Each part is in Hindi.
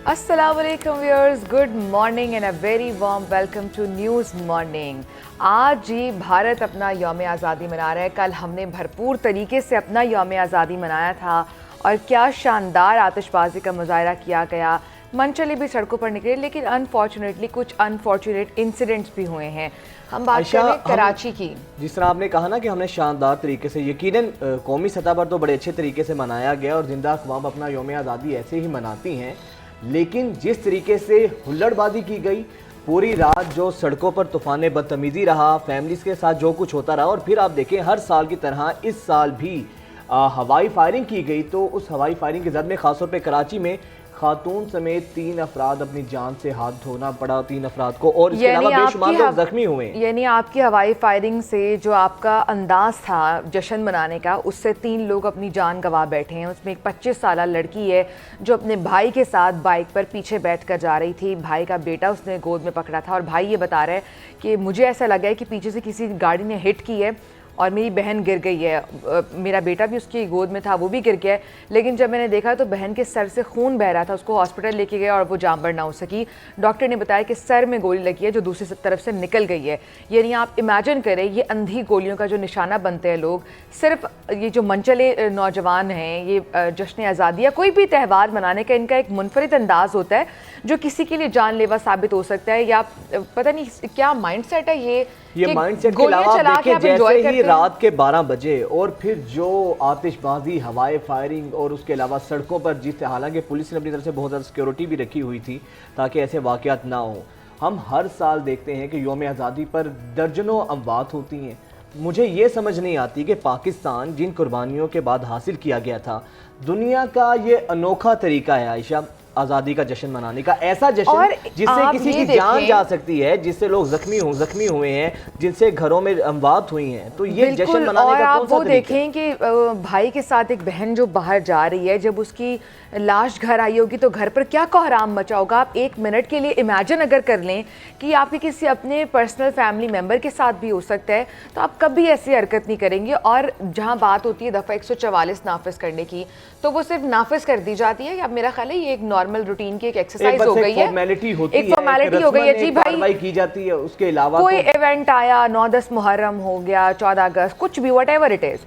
अस्सलामुअलैकुम viewers, good morning and a very warm welcome to news morning. आज जी भारत अपना यौम आज़ादी मना रहा है। कल हमने भरपूर तरीके से अपना यौम आज़ादी मनाया था और क्या शानदार आतिशबाजी का मुजाहरा किया गया। मनचले भी सड़कों पर निकले, लेकिन अनफॉर्चुनेटली कुछ अनफॉर्चुनेट इंसिडेंट्स भी हुए हैं। हम बात कर रहे हैं कराची की। जिस तरह आपने कहा ना कि हमने शानदार तरीके से, यकीनन कौमी सतह पर तो बड़े अच्छे तरीके से मनाया गया और जिंदा अक़वाम अपना यौम आज़ादी ऐसे ही मनाती हैं, लेकिन जिस तरीके से हुल्लड़बाजी की गई, पूरी रात जो सड़कों पर तूफ़ान बदतमीज़ी रहा, फैमिलीज़ के साथ जो कुछ होता रहा, और फिर आप देखें हर साल की तरह इस साल भी हवाई फायरिंग की गई। तो उस हवाई फायरिंग की जद में ख़ासतौर पर कराची में खातून समेत 3 अफराद अपनी जान से हाथ धोना पड़ा, 3 अफराद को, और इसके अलावा बेशुमार लोग जख्मी हुए। यानी आपकी हवाई फायरिंग से जो आपका अंदाज था जश्न मनाने का, उससे 3 लोग अपनी जान गंवा बैठे हैं। उसमें एक 25 साल लड़की है जो अपने भाई के साथ बाइक पर पीछे बैठ कर जा रही थी। भाई का बेटा उसने गोद में पकड़ा था और भाई ये बता रहा है कि मुझे ऐसा लगा है कि पीछे से किसी गाड़ी ने हिट की है और मेरी बहन गिर गई है। मेरा बेटा भी उसकी गोद में था, वो भी गिर गया है, लेकिन जब मैंने देखा तो बहन के सर से खून बह रहा था। उसको हॉस्पिटल लेके गया और वो जान ना हो सकी। डॉक्टर ने बताया कि सर में गोली लगी है जो दूसरी तरफ से निकल गई है। यानी आप इमेजिन करें, ये अंधी गोलियों का जो निशाना बनते हैं लोग। सिर्फ ये जो मनचले नौजवान हैं, ये जश्न आज़ादी या कोई भी त्यौहार मनाने का इनका एक मुनफरिद अंदाज़ होता है जो किसी के लिए जानलेवा साबित हो सकता है, या पता नहीं क्या माइंड सेट है ये माइंडसेट के अलावा देखिए, जैसे ही रात के 12 बजे और फिर जो आतिशबाजी, हवाई फायरिंग, और उसके अलावा सड़कों पर जिस, हालांकि पुलिस ने अपनी तरफ से बहुत ज़्यादा सिक्योरिटी भी रखी हुई थी ताकि ऐसे वाक़यात ना हो। हम हर साल देखते हैं कि यौम आज़ादी पर दर्जनों अमवात होती हैं। मुझे ये समझ नहीं आती कि पाकिस्तान जिन कुर्बानियों के बाद हासिल किया गया था, दुनिया का ये अनोखा तरीका है आयशा आज़ादी का जश्न मनाने का, ऐसा जश्न जिससे किसी की जान जा सकती है, जिससे लोग जख्मी हुए हैं, जिनसे घरों में अमवात हुई हैं। तो ये जश्न मनाने का कौन सा तरीका है? आप वो देखें कि भाई के साथ एक बहन जो बाहर जा रही है, जब उसकी लाश घर आई होगी तो घर पर क्या कोहराम मचा होगा। आप एक मिनट के लिए इमेजिन अगर कर लें कि आपके किसी अपने पर्सनल फैमिली मेम्बर के साथ भी हो सकता है, तो आप कभी ऐसी हरकत नहीं करेंगे। और जहाँ बात होती है दफ़ा 144 नाफिज करने की, तो वो सिर्फ नाफिज कर दी जाती है। अब मेरा ख्याल है ये एक नॉर्मल रूटीन की एक एक्सरसाइज हो गई है, एक फॉर्मेलिटी हो गई है जी भाई, की जाती है। उसके अलावा कोई इवेंट आया, 9-10 मुहर्रम हो गया, 14 अगस्त, कुछ भी, वट एवर इट इज़,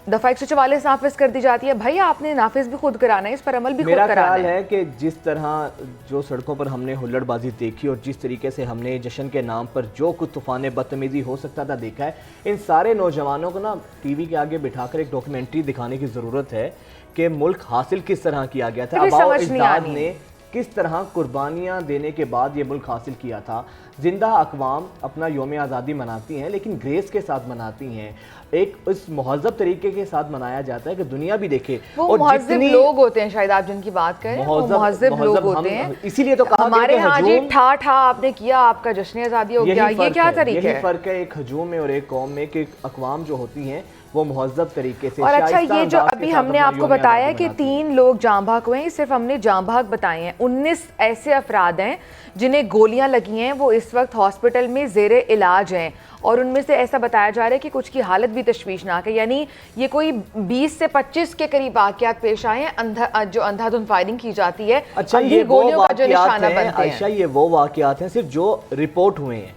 दफ़ा 144 नाफिज कर दी जाती है। भाई आपने नाफिज भी खुद कराना है, इस पर अमल भी खुद कराना है। मेरा ख्याल है कि जिस तरह जो सड़कों पर हमने हुल्लड़बाजी देखी और जिस तरीके से हमने जश्न के नाम पर जो कुछ तूफ़ान बदतमीज़ी हो सकता था देखा है, इन सारे नौजवानों को ना टीवी के आगे बिठाकर एक डॉक्यूमेंट्री दिखाने की ज़रूरत है कि मुल्क हासिल किस तरह किया गया था, आबाओ अजदाद ने किस तरह कुर्बानियाँ देने के बाद ये मुल्क हासिल किया था। जिंदा अक़वाम अपना यौम आज़ादी मनाती हैं, लेकिन ग्रेस के साथ मनाती हैं, एक इस मुहज़्ज़ब तरीके के साथ मनाया जाता है कि दुनिया भी देखे। और जितने लोग होते हैं, शायद आप जिनकी बात करें, मुहज़्ज़ब लोग होते हैं, इसीलिए तो कहा हमारे यहाँ जी ठा ठा आपने किया, आपका जश्न आज़ादी हो गया, ये क्या तरीका है? यही फ़र्क है एक हजूम में और एक कौम में कि अक़वाम जो होती हैं वो मुहज़्ज़ब तरीके से। और अच्छा, ये जो अभी हमने आपको बताया कि 3 लोग जाँ भाग हुए हैं, सिर्फ हमने जाँ भाग बताए हैं। 19 ऐसे अफराद हैं जिन्हें गोलियां लगी हैं, वो इस वक्त हॉस्पिटल में ज़ेरे इलाज हैं, और उनमें से ऐसा बताया जा रहा है कि कुछ की हालत भी तशवीशनाक है। यानी ये कोई 20 से 25 के करीब वाक़यात पेश आए हैं जो अंधाधुंध फायरिंग की जाती है। अच्छा, ये गोलियों का जो निशाना बनते हैं, ये वो वाक़यात हैं सिर्फ जो रिपोर्ट हुए हैं।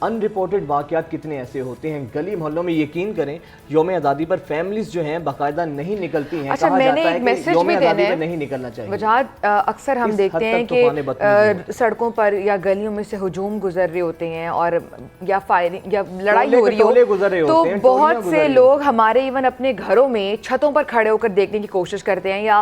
अनरिपोर्टेड वाक़यात कितने ऐसे होते हैं गली मोहल्लों में। यकीन करें, यौम आज़ादी पर फैमिलीज जो हैं बाकायदा नहीं निकलती हैं। अच्छा, मैंने एक मैसेज भी देना है, नहीं निकलना चाहिए। वजाहत, अक्सर हम देखते हैं कि सड़कों पर या गलियों में से हुजूम गुजर रहे होते हैं और या फायरिंग या लड़ाई हो रही हो, तो बहुत से लोग हमारे इवन अपने घरों में छतों पर खड़े होकर देखने की कोशिश करते हैं या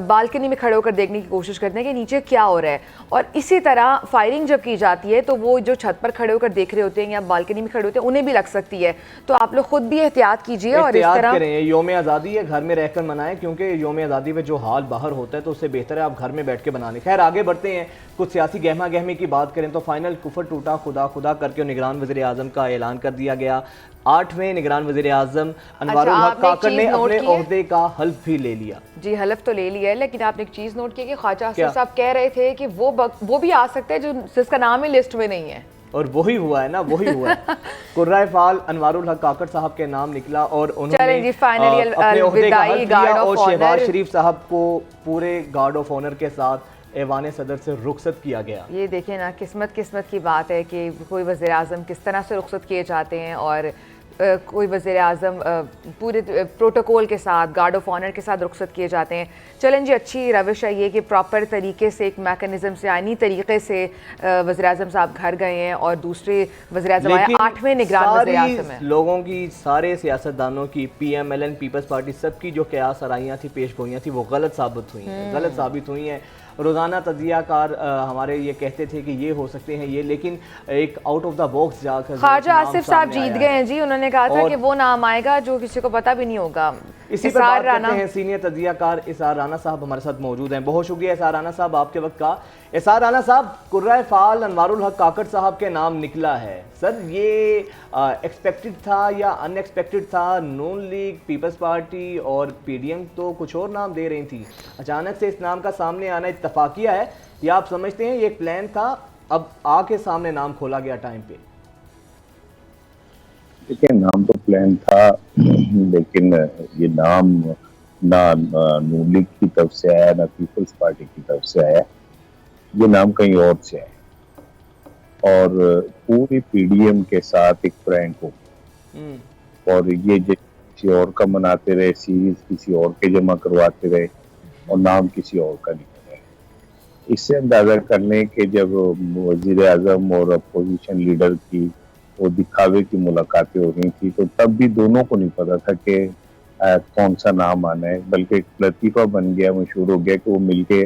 बालकनी में खड़े होकर देखने की कोशिश करते हैं कि नीचे क्या हो रहा है। और इसी तरह फायरिंग जब की जाती है तो वो जो छत पर खड़े होकर देख रहे होते हैं या बालकनी में खड़े होते हैं, उन्हें भी लग सकती है। तो आप लोग खुद भी एहतियात कीजिए और इस तरह करें। यौम आज़ादी है, घर में रहकर मनाएं, क्योंकि यौम आज़ादी में जो हाल बाहर होता है तो उससे बेहतर है आप घर में बैठ के बना लें। खैर, आगे बढ़ते हैं। कुछ सियासी गहमा गहमी की बात करें तो फाइनल कुफर टूटा, खुदा खुदा करके निगरान वज़ीर आज़म का ऐलान कर दिया गया। 8वें निगरान वज़ीर आज़म अनवारुल हक काकड़ ने अपने ओहदे का हल्फ भी ले लिया। जी, हल्फ तो ले लिया है, लेकिन आपने एक चीज़ नोट की कि ख्वाजा साहब कह रहे थे कि वो भी आ सकते हैं जिसका नाम ही लिस्ट में नहीं है। और वही हुआ है ना, वही हुआ है। कुर्राए फाल अनवारुल हक काकड़ साहब के नाम निकला और उन्होंने अपने ओहदे का हल्फ लिया और शहबाज शरीफ साहब को पूरे गार्ड ऑफ ऑनर के साथ ऐवान सदर से रुखसत किया गया। ये देखिए ना, किस्मत की बात है कि कोई वज़ीर आज़म किस तरह से रुखसत किए जाते हैं और कोई वज़ीर आज़म पूरे प्रोटोकॉल के साथ, गार्ड ऑफ ऑनर के साथ रुखसत किए जाते हैं। चलें जी, अच्छी रविश है ये कि प्रॉपर तरीके से, एक मैकेनिज़्म से, आइनी तरीके से वज़ीर आज़म साहब घर गए हैं और दूसरे वज़ीर आज़म आए, 8वें निगरान वज़ीर आज़म हैं। लोगों की, सारे सियासतदानों की, PMLN पीपल्स पार्टी, सबकी जो क़यास आराइयाँ थी, पेश गोइयाँ थी, वो गलत साबित हुई हैं, गलत साबित हुई हैं। रोज़ाना तजियाकार हमारे ये कहते थे कि ये हो सकते हैं ये, लेकिन एक आउट ऑफ द बॉक्स जाकर ख्वाजा आसिफ साहब जीत गए हैं जी। उन्होंने कहा था कि वो नाम आएगा जो किसी को पता भी नहीं होगा। इसी पर बात करते हैं। सीनियर तजियाकार इसार राना साहब हमारे साथ मौजूद हैं। बहुत शुक्रिया इसार राना साहब आपके वक्त का। इसार राना साहब, कुर्रा फ़ाल अनवारुल हक काकड़ साहब के नाम निकला है, सर ये एक्सपेक्टेड था या अनएक्सपेक्टेड था? नून लीग, पीपल्स पार्टी और PDM तो कुछ और नाम दे रही थी, अचानक से इस नाम का सामने आना इत्तफाकिया है या आप समझते हैं ये एक प्लान था, अब आके सामने नाम खोला गया टाइम पे? देखिए, नाम तो प्लान था, लेकिन ये नाम ना नून लीग की तरफ से आया, ना पीपल्स पार्टी की तरफ से आया, ये नाम कहीं और से आया और पूरी PDM के साथ एक प्रैंक हो और ये किसी और का मनाते रहे, सीरीज किसी और के जमा करवाते रहे और नाम किसी और का निकल रहा है। इससे अंदाजा कर लें कि जब वजीर आजम और अपोजिशन लीडर की वो दिखावे की मुलाकातें हो रही थी, तो तब भी दोनों को नहीं पता था कि कौन सा नाम आना है, बल्कि एक लतीफ़ा बन गया, मशहूर हो गया कि वो मिलके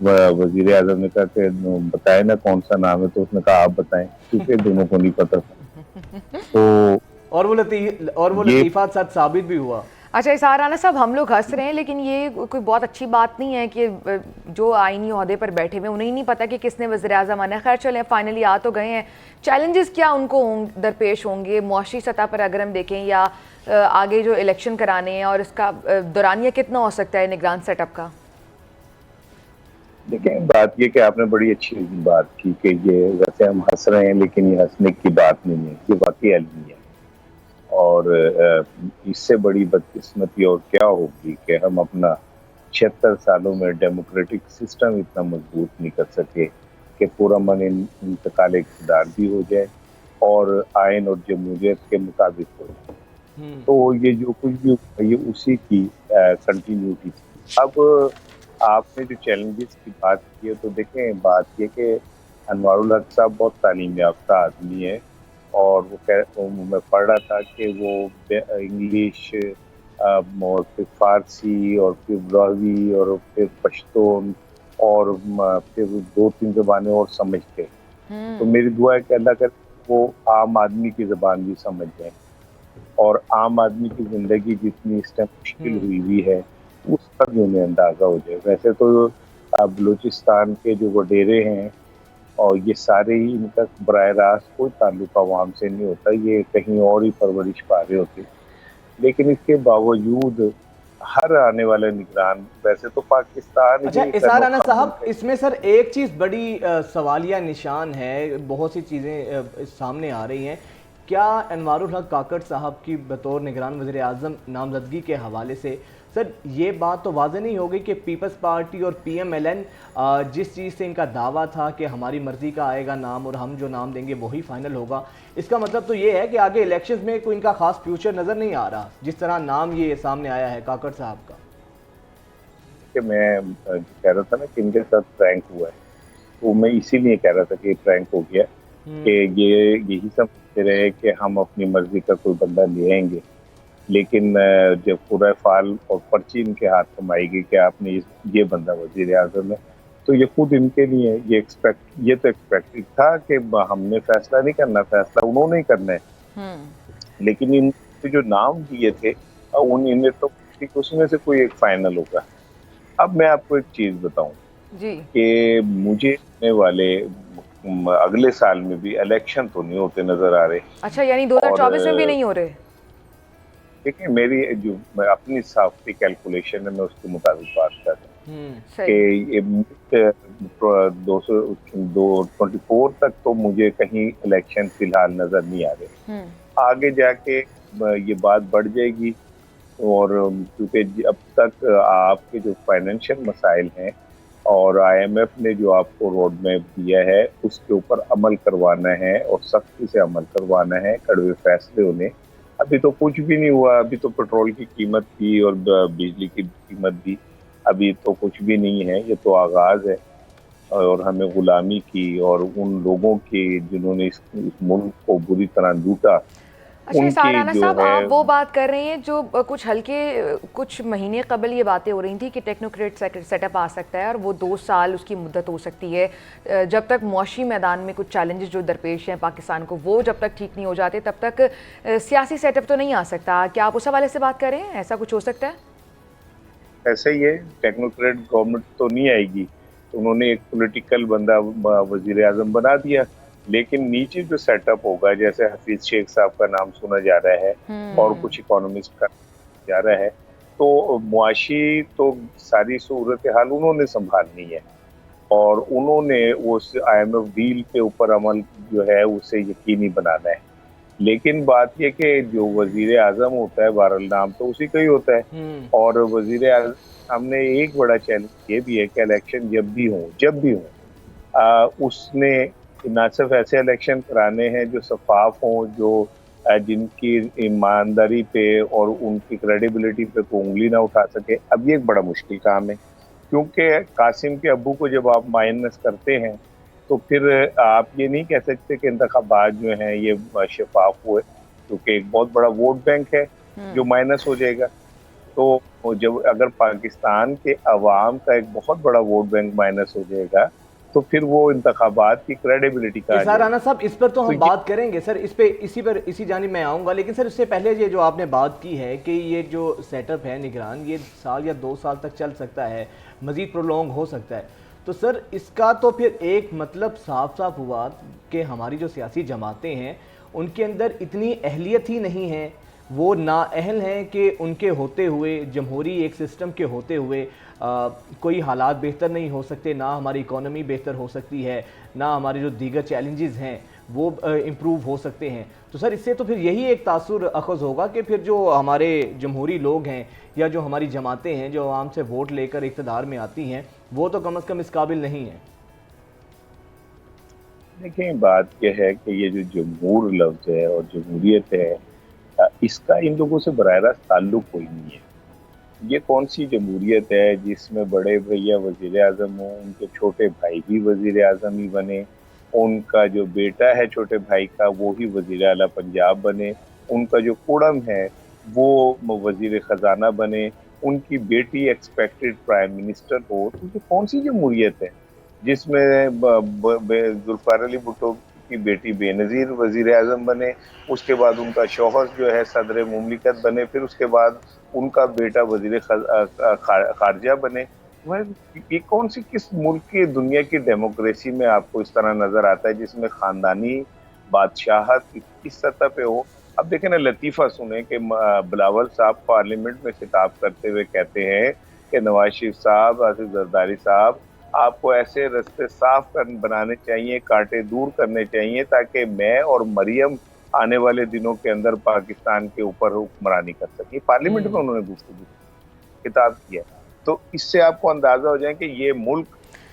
वजीर आजम ने कहा कि बताए ना कौन सा नाम है, तो उसने कहा आप बताएं, क्योंकि दोनों को नहीं पता था। तो और वो लतीफ़ा सच साबित भी हुआ। अच्छा इसार राना साहब, हम लोग हंस रहे हैं लेकिन ये कोई बहुत अच्छी बात नहीं है कि जो आईनी ओहदे पर बैठे हुए उन्हें नहीं पता कि किसने वज़ीर आज़म आना है। खैर चलें, फाइनली आ तो गए हैं। चैलेंजेस क्या उनको दरपेश होंगे मुआशी सतह पर अगर हम देखें, या आगे जो इलेक्शन कराने हैं और इसका दौरानिया कितना हो सकता है निगरान सेटअप का? देखिए, बात ये कि आपने बड़ी अच्छी बात की कि ये वैसे हम हंस रहे हैं लेकिन ये हंसने की बात नहीं है, ये वाकई अलमी है। और इससे बड़ी बदकिस्मती और क्या होगी कि हम अपना 76 सालों में डेमोक्रेटिक सिस्टम इतना मजबूत नहीं कर सके कि पूरा मन इंतकाल इक़्तिदार भी हो जाए और आयन और जमहूरियत के मुताबिक हो जाए। तो ये जो कुछ भी ये उसी की कंटिन्यूटी थी। अब आपने जो चैलेंजेस की बात की है, तो देखें, बात ये कि अनवारुल हक साहब बहुत तालीम याफ्ता आदमी है और मैं पढ़ रहा था कि वो इंग्लिश और फिर फारसी और फिर ब्रावी और फिर पश्तून और फिर 2-3 ज़बानें और समझते। तो मेरी दुआ है कि अल्लाह करे वो आम आदमी की ज़बान भी समझ जाए और आम आदमी की ज़िंदगी जितनी इस टाइम मुश्किल हुई है उसका भी उन्हें अंदाज़ा हो जाए। वैसे तो बलूचिस्तान के जो वडेरे हैं और ये सारे ही, इनका बराह रास्त कोई ताल्लुक अवाम से नहीं होता, ये कहीं और ही परवरिश पा रहे होते, लेकिन इसके बावजूद हर आने वाले निगरान, वैसे तो पाकिस्तान। अच्छा इसार राना साहब, इसमें सर एक चीज़ बड़ी सवालिया निशान है, बहुत सी चीज़ें सामने आ रही हैं। क्या अनवारुल हक काकड़ साहब की बतौर निगरान वज़ीर आज़म नामजदगी के हवाले से सर ये बात तो वाज़ेह नहीं होगी कि पीपल्स पार्टी और PMLN जिस चीज़ से इनका दावा था कि हमारी मर्ज़ी का आएगा नाम और हम जो नाम देंगे वही फाइनल होगा, इसका मतलब तो ये है कि आगे इलेक्शंस में कोई इनका खास फ्यूचर नज़र नहीं आ रहा, जिस तरह नाम ये सामने आया है काकड़ साहब का? कि मैं कह रहा था ना कि इनके साथ प्रैंक हुआ है, तो मैं इसीलिए कह रहा था कि प्रैंक हो गया कि ये यही समझते रहे कि हम अपनी मर्जी का कोई बंदा ले आएंगे, लेकिन जब पूरा फाल और पर्ची इनके हाथ में आई गई कि आपने ये बंदा वजीर आज़म है, तो ये खुद इनके लिए ये तो एक्सपेक्टेड था कि हमने फैसला नहीं करना, फैसला उन्होंने ही करना है। लेकिन इनके जो नाम दिए थे इन्हें तो उसमें से कोई एक फाइनल होगा। अब मैं आपको एक चीज़ बताऊं कि मुझे आने वाले अगले साल में भी इलेक्शन तो नहीं होते नजर आ रहे। अच्छा, यानी 2024 में भी नहीं हो रहे? देखिए, मेरी जो मैं अपनी साफ्ती कैलकुलेशन है, मैं उसके मुताबिक बात कर रहा हूँ कि ये 2024 तक तो मुझे कहीं इलेक्शन फिलहाल नजर नहीं आ रहे। आगे जाके ये बात बढ़ जाएगी और क्योंकि अब तक आपके जो फाइनेंशियल मसाइल हैं और आईएमएफ ने जो आपको रोड मैप दिया है उसके ऊपर अमल करवाना है और सख्ती से अमल करवाना है, कड़वे फैसले उन्हें। अभी तो कुछ भी नहीं हुआ, अभी तो पेट्रोल की कीमत भी और बिजली की कीमत भी, अभी तो कुछ भी नहीं है। ये तो आगाज है और हमें गुलामी की और उन लोगों की जिन्होंने इस मुल्क को बुरी तरह लूटा, अच्छा इसार उनकी राना जो साहब, है। आप वो बात कर रहे हैं जो कुछ महीने कबल ये बातें हो रही थी कि टेक्नोक्रेट सेटअप आ सकता है और वो 2 साल उसकी मुद्दत हो सकती है। जब तक मुआशी मैदान में कुछ चैलेंजेस जो दरपेश हैं पाकिस्तान को, वो जब तक ठीक नहीं हो जाते तब तक सियासी सेटअप तो नहीं आ सकता। क्या आप उस हवाले से बात कर रहे हैं, ऐसा कुछ हो सकता है? ऐसा ही है, टेक्नोक्रेट गवर्नमेंट तो नहीं आएगी। उन्होंने एक पॉलिटिकल बंदा वजीर आजम बना दिया, लेकिन नीचे जो सेटअप होगा, जैसे हफीज शेख साहब का नाम सुना जा रहा है और कुछ इकोनॉमिस्ट का जा रहा है, तो मुआशी तो सारी सूरत हाल उन्होंने संभालनी है और उन्होंने उस आईएमएफ डील के ऊपर अमल जो है उसे यकीनी बनाना है। लेकिन बात यह कि जो वजीर आजम होता है, बहरहाल नाम तो उसी का ही होता है, और वजीर आजम सामने एक बड़ा चैलेंज ये भी है कि इलेक्शन जब भी हो उसने ना सिर्फ ऐसे इलेक्शन कराने हैं जो शफाफ हों, जो जिनकी ईमानदारी पे और उनकी क्रेडिबिलिटी पे कोई उंगली ना उठा सके। अब ये एक बड़ा मुश्किल काम है, क्योंकि कासिम के अब्बू को जब आप माइनस करते हैं तो फिर आप ये नहीं कह सकते कि इंतखाबात जो हैं ये शफाफ हुए, क्योंकि एक बहुत बड़ा वोट बैंक है जो माइनस हो जाएगा। तो जब अगर पाकिस्तान के अवाम का एक बहुत बड़ा वोट बैंक माइनस हो जाएगा तो फिर वो इंतखाबात की क्रेडिबिलिटी का। इसार राना साहब, इस पर तो हम बात करेंगे सर, इसी जानिब मैं आऊँगा, लेकिन सर इससे पहले ये जो आपने बात की है कि ये जो सेटअप है निगरान, ये साल या 2 साल तक चल सकता है, मज़ीद प्रोलॉन्ग हो सकता है, तो सर इसका तो फिर एक मतलब साफ साफ हुआ कि हमारी जो सियासी जमातें हैं उनके अंदर इतनी अहलियत ही नहीं है, वो नाअहल हैं कि उनके होते हुए, जमहूरी एक सिस्टम के होते हुए कोई हालात बेहतर नहीं हो सकते, ना हमारी इकोनॉमी बेहतर हो सकती है, ना हमारे जो दीगर चैलेंजेस हैं वो इम्प्रूव हो सकते हैं। तो सर इससे तो फिर यही एक तासुर अखज़ होगा कि फिर जो हमारे जमहूरी लोग हैं या जो हमारी जमातें हैं जो आवाम से वोट लेकर इक़्तिदार में आती हैं, वो तो कम अज़ कम इस काबिल नहीं है। देखिए, बात यह है कि ये जो जमहूर लफ्ज़ है और जमहूरियत है, इसका इन लोगों से बराह रास्त ताल्लुक कोई नहीं है। ये कौन सी जमहूरियत है जिसमें बड़े भैया वजीर आज़म हों, उनके छोटे भाई भी वजीर आज़म ही बने, उनका जो बेटा है छोटे भाई का वो ही वजीर आला पंजाब बने, उनका जो कुड़म है वो वजीर ख़जाना बने, उनकी बेटी एक्सपेक्टेड प्राइम मिनिस्टर हो। तो ये कौन सी जमहूरियत है जिसमें जुल्फ़ार अली भुट्टो की बेटी बेनज़ीर वजीर आज़म बने, उसके बाद उनका शौहर जो है सदर मुमलिकत बने, फिर उसके बाद उनका बेटा वजीर खारजा बने। ये कौन सी किस मुल्क की दुनिया की डेमोक्रेसी में आपको इस तरह नजर आता है जिसमें खानदानी बादशाहत इस सतह पे हो? अब देखें ना, लतीफ़ा सुने कि बिलावल साहब पार्लियामेंट में खिताब करते हुए कहते हैं कि नवाज शरीफ साहब, आसिफ जरदारी साहब, आपको ऐसे रास्ते साफ बनाने चाहिए, कांटे दूर करने चाहिए, ताकि मैं और मरियम आने वाले दिनों के अंदर पाकिस्तान के ऊपर हुक्मरानी कर सके। पार्लियामेंट में उन्होंने गुफ्तगू खिताब किया। तो इससे आपको अंदाजा हो जाए कि ये मुल्क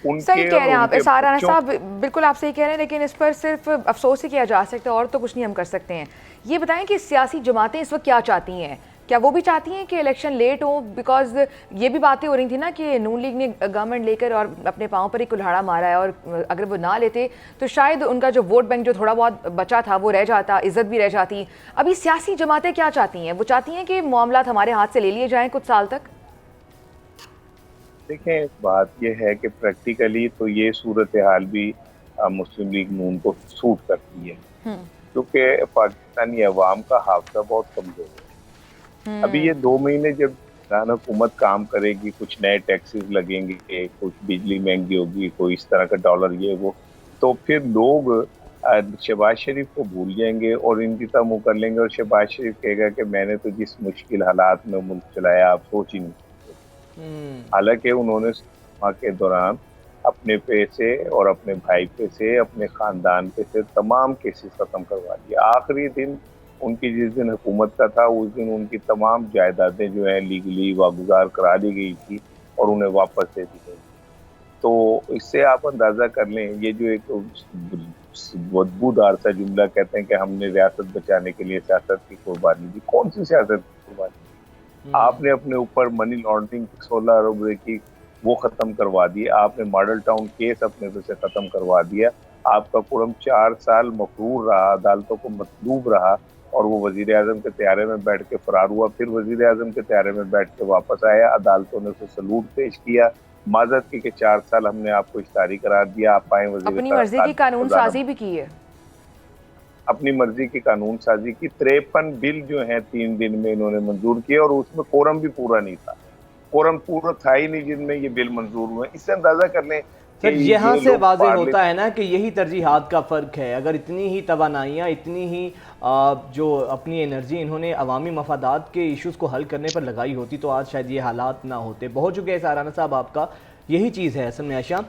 उनके, सही कह रहे हैं आप इसार राना साहब, बिल्कुल आप सही कह रहे हैं, लेकिन इस पर सिर्फ अफसोस ही किया जा सकता है और तो कुछ नहीं हम कर सकते हैं। ये बताएं कि सियासी जमातें इस वक्त क्या चाहती हैं? क्या वो भी चाहती हैं कि इलेक्शन लेट हो? बिकॉज ये भी बातें हो रही थी ना कि नून लीग ने गवर्नमेंट लेकर और अपने पाँव पर ही कुल्हाड़ा मारा है, और अगर वो ना लेते तो शायद उनका जो वोट बैंक जो थोड़ा बहुत बचा था वो रह जाता, इज्जत भी रह जाती। अभी सियासी जमातें क्या चाहती हैं? वो चाहती हैं कि मामला हमारे हाथ से ले लिए जाएँ कुछ साल तक। देखें, बात यह है कि प्रैक्टिकली तो ये सूरत हाल भी मुस्लिम लीग नून को सूट करती है, क्योंकि पाकिस्तानी अवाम का हाफजा बहुत कमजोर है। अभी ये 2 महीने जब हुकूमत काम करेगी, कुछ नए टैक्सेस लगेंगे, कुछ बिजली महंगी होगी, कोई इस तरह का डॉलर ये वो, तो फिर लोग शहबाज शरीफ को भूल जाएंगे और इनकी तरह मुँह कर लेंगे और शहबाज शरीफ कहेगा कि मैंने तो जिस मुश्किल हालात में मुल्क चलाया आप सोच ही नहीं। हालांकि उन्होंने के दौरान अपने पैसे और अपने भाई पे से, अपने खानदान पे से तमाम केसेस खत्म करवा दिए। आखिरी दिन उनकी जिस दिन हुकूमत का था उस दिन उनकी तमाम जायदादें जो है लीगली वागुजार करा दी गई थी और उन्हें वापस दे दी गई। तो इससे आप अंदाजा कर लें, ये जो एक बदबूदार सा जुमला कहते हैं कि हमने रियासत बचाने के लिए सियासत की कुर्बानी दी, कौन सी सियासत की कुर्बानी दी? आपने अपने ऊपर मनी लॉन्ड्रिंग 16 अरब रुपए की वो खत्म करवा दी, आपने मॉडल टाउन केस अपने से खत्म करवा दिया, आपका कुरम 4 साल मफरूर रहा, अदालतों को मतलूब रहा और वो वजीर आजम के त्यारे में बैठ के फरार हुआ, फिर वजीर आजम के त्यारे में बैठ के वापस आया, अदालतों ने उसे सलूट पेश किया, माजरत की कि 4 साल हमने आपको इश्तारी करार दिया, आप आए वजीर अपनी मर्जी की कानून साजी भी की है, अपनी मर्जी की कानून साजी की। 53 बिल जो हैं 3 दिन में इन्होंने मंजूर किए और उसमें कोरम भी पूरा नहीं था, कोरम पूरा था ही नहीं जिनमें ये बिल मंजूर हुए। इससे अंदाजा कर लें सर, यहाँ से वाज़ेह होता है ना कि यही तरजीहात का फ़र्क है। अगर इतनी ही तवानाइयाँ, इतनी ही जो अपनी एनर्जी इन्होंने अवामी मफादात के इश्यूज़ को हल करने पर लगाई होती तो आज शायद ये हालात ना होते। बहुत चुके हैं साराना साहब, आपका यही चीज़ है असल में आयशा,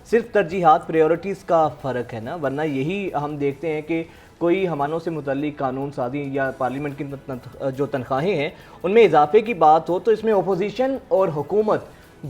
सिर्फ तरजीहात, प्रायोरिटीज़ का फ़र्क है ना, वरना यही हम देखते हैं कि कोई हमानों से मुतल्लिक कानून साजी या पार्लियामेंट की जो तनख्वाहें हैं उनमें इजाफे की बात हो तो इसमें अपोजिशन और हुकूमत